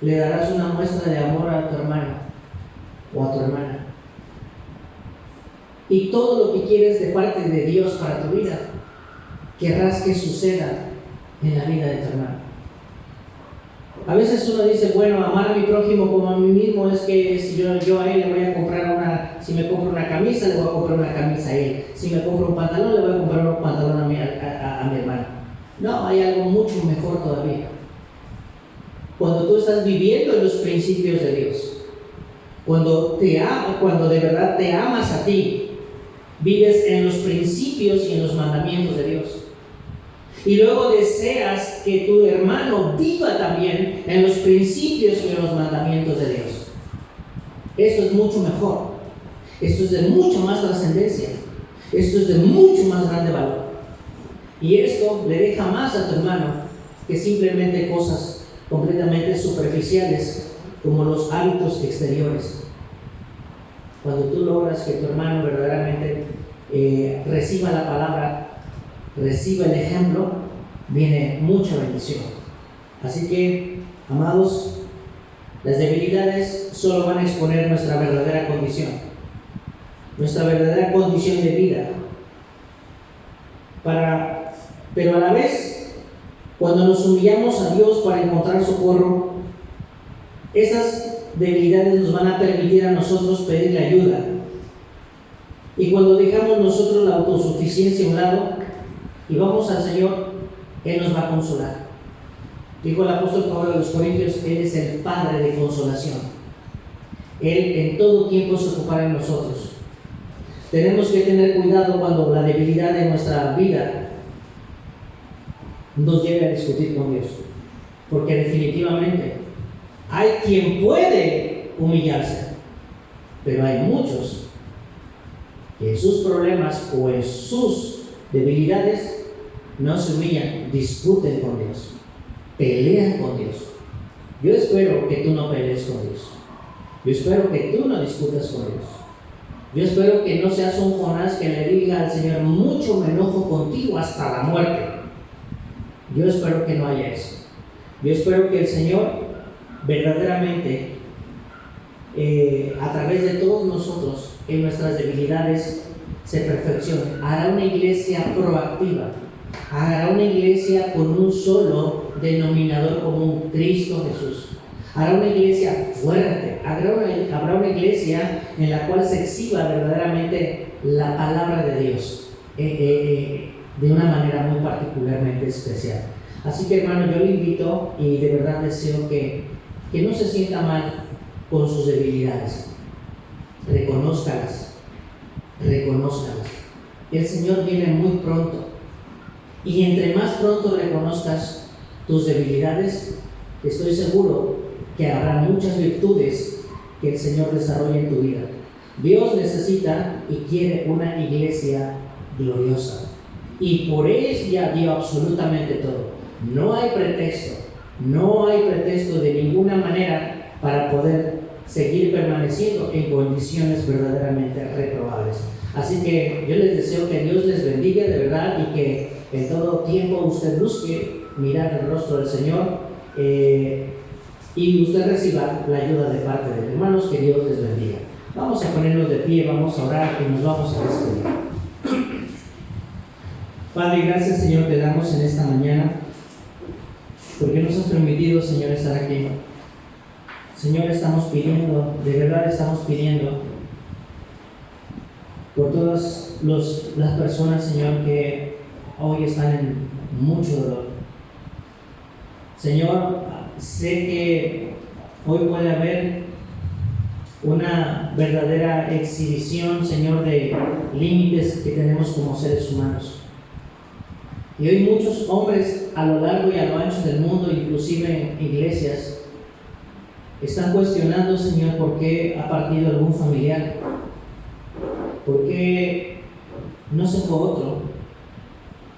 le darás una muestra de amor a tu hermano o a tu hermana. Y todo lo que quieres de parte de Dios para tu vida, querrás que suceda en la vida de tu hermano. A veces uno dice: bueno, amar a mi prójimo como a mí mismo es que si yo a él le voy a comprar si me compro una camisa, le voy a comprar una camisa a él. Si me compro un pantalón, le voy a comprar un pantalón a mi hermano. No, hay algo mucho mejor todavía. Cuando tú estás viviendo en los principios de Dios, cuando de verdad te amas a ti, vives en los principios y en los mandamientos de Dios. Y luego deseas que tu hermano viva también en los principios y en los mandamientos de Dios. Esto es mucho mejor. Esto es de mucha más trascendencia. Esto es de mucho más grande valor. Y esto le deja más a tu hermano que simplemente cosas completamente superficiales como los hábitos exteriores. Cuando tú logras que tu hermano verdaderamente reciba la palabra, reciba el ejemplo, viene mucha bendición. Así que, amados, las debilidades solo van a exponer nuestra verdadera condición de vida. Pero a la vez, cuando nos humillamos a Dios para encontrar socorro, esas debilidades nos van a permitir a nosotros pedirle ayuda. Y cuando dejamos nosotros la autosuficiencia a un lado y vamos al Señor, Él nos va a consolar. Dijo el apóstol Pablo a los Corintios: Él es el Padre de consolación. Él en todo tiempo se ocupará de nosotros. Tenemos que tener cuidado cuando la debilidad de nuestra vida nos lleve a discutir con Dios, porque definitivamente hay quien puede humillarse, pero hay muchos que en sus problemas o en sus debilidades no se humillan, discuten con Dios, pelean con Dios. Yo espero que tú no pelees con Dios. Yo espero que tú no discutas con Dios. Yo espero que no seas un Jonás que le diga al Señor: mucho me enojo contigo hasta la muerte. Yo espero que no haya eso. Yo espero que el Señor verdaderamente a través de todos nosotros en nuestras debilidades se perfeccione. Hará una iglesia proactiva, Hará una iglesia con un solo denominador común, Cristo Jesús. Hará una iglesia fuerte, habrá una iglesia en la cual se exhiba verdaderamente la palabra de Dios de una manera muy particularmente especial. Así que, hermano, yo le invito y de verdad deseo que no se sienta mal con sus debilidades. Reconózcalas. El Señor viene muy pronto, y entre más pronto reconozcas tus debilidades, estoy seguro que habrá muchas virtudes que el Señor desarrolle en tu vida. Dios necesita y quiere una iglesia gloriosa, y por ella dio absolutamente todo. No hay pretexto de ninguna manera para poder seguir permaneciendo en condiciones verdaderamente reprobables. Así que yo les deseo que Dios les bendiga de verdad, y que en todo tiempo usted busque mirar el rostro del Señor, y usted reciba la ayuda de parte de los hermanos. Que Dios les bendiga. Vamos a ponernos de pie, vamos a orar y nos vamos a despedir. Padre, gracias, Señor, te damos en esta mañana porque nos has permitido, Señor, estar aquí. Señor, estamos pidiendo, de verdad estamos pidiendo por todas las personas, Señor, que hoy están en mucho dolor. Señor, sé que hoy puede haber una verdadera exhibición, Señor, de límites que tenemos como seres humanos. Y hoy muchos hombres a lo largo y a lo ancho del mundo, inclusive en iglesias, están cuestionando, Señor, por qué ha partido algún familiar, por qué no se fue otro,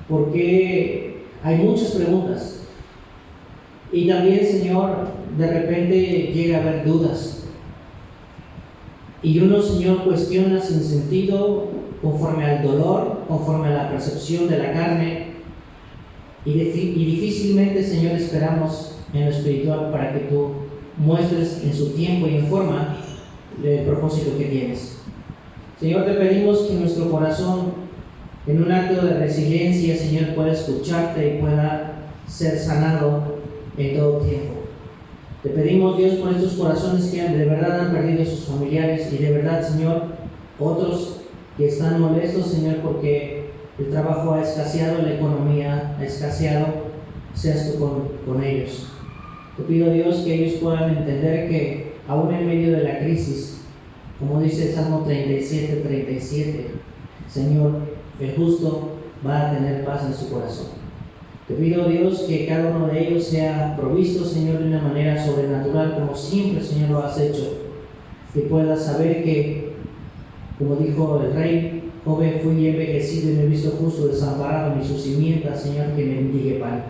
por qué hay muchas preguntas. Y también, Señor, de repente llega a haber dudas. Y uno, Señor, cuestiona sin sentido, conforme al dolor, conforme a la percepción de la carne. Y difícilmente, Señor, esperamos en lo espiritual para que tú muestres en su tiempo y en forma el propósito que tienes. Señor, te pedimos que nuestro corazón, en un acto de resiliencia, Señor, pueda escucharte y pueda ser sanado en todo tiempo. Te pedimos, Dios, por estos corazones que de verdad han perdido a sus familiares, y de verdad, Señor, otros que están molestos, Señor, porque el trabajo ha escaseado, la economía ha escaseado. Seas tú con ellos. Te pido, Dios, que ellos puedan entender que aún en medio de la crisis, como dice el Salmo 37, Señor, el justo va a tener paz en su corazón. Te pido, Dios, que cada uno de ellos sea provisto, Señor, de una manera sobrenatural, como siempre, Señor, lo has hecho. Que puedas saber que, como dijo el rey, joven fui envejecido y me he visto justo desamparado, ni su simienta, Señor, que me mendigue pan.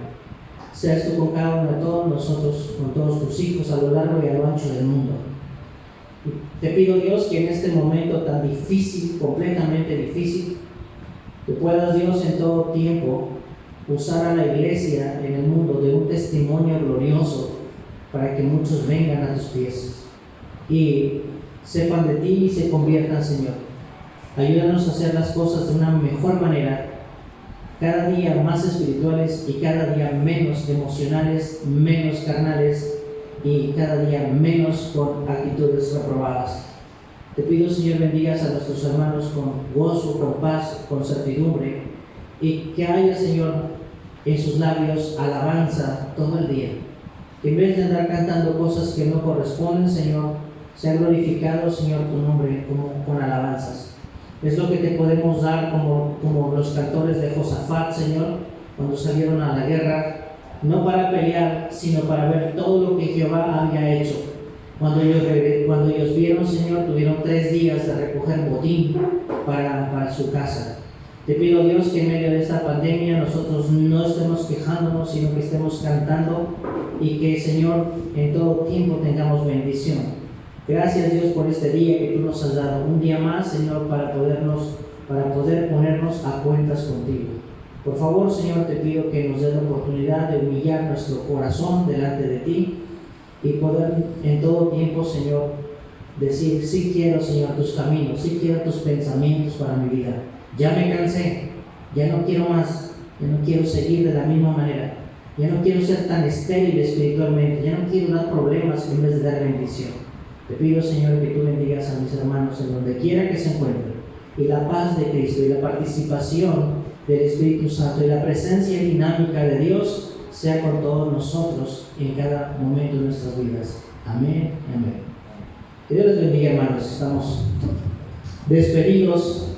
Seas tú con cada uno de todos nosotros, con todos tus hijos a lo largo y a lo ancho del mundo. Te pido, Dios, que en este momento tan difícil, completamente difícil, que puedas, Dios, en todo tiempo usar a la iglesia en el mundo de un testimonio glorioso para que muchos vengan a tus pies y sepan de ti y se conviertan, Señor. Ayúdanos a hacer las cosas de una mejor manera, cada día más espirituales y cada día menos emocionales, menos carnales y cada día menos con actitudes reprobadas. Te pido, Señor, bendigas a nuestros hermanos con gozo, con paz, con certidumbre, y que haya, Señor, en sus labios alabanza todo el día. Que en vez de andar cantando cosas que no corresponden, Señor, sea glorificado, Señor, tu nombre con alabanzas. Es lo que te podemos dar como los cantores de Josafat, Señor, cuando salieron a la guerra, no para pelear, sino para ver todo lo que Jehová había hecho. Cuando ellos vieron, Señor, tuvieron 3 días de recoger botín para su casa. Te pido, Dios, que en medio de esta pandemia nosotros no estemos quejándonos, sino que estemos cantando, y que, Señor, en todo tiempo tengamos bendición. Gracias, Dios, por este día que tú nos has dado, un día más, Señor, para poder ponernos a cuentas contigo. Por favor, Señor, te pido que nos des la oportunidad de humillar nuestro corazón delante de ti y poder en todo tiempo, Señor, decir: sí quiero, Señor, tus caminos, sí quiero tus pensamientos para mi vida. Ya me cansé, ya no quiero más. Ya no quiero seguir de la misma manera. Ya no quiero ser tan estéril espiritualmente. Ya no quiero dar problemas en vez de dar bendición. Te pido, Señor, que tú bendigas a mis hermanos en donde quiera que se encuentren. Y la paz de Cristo y la participación del Espíritu Santo y la presencia dinámica de Dios sea con todos nosotros en cada momento de nuestras vidas. Amén y amén. Que Dios les bendiga, hermanos. Estamos despedidos.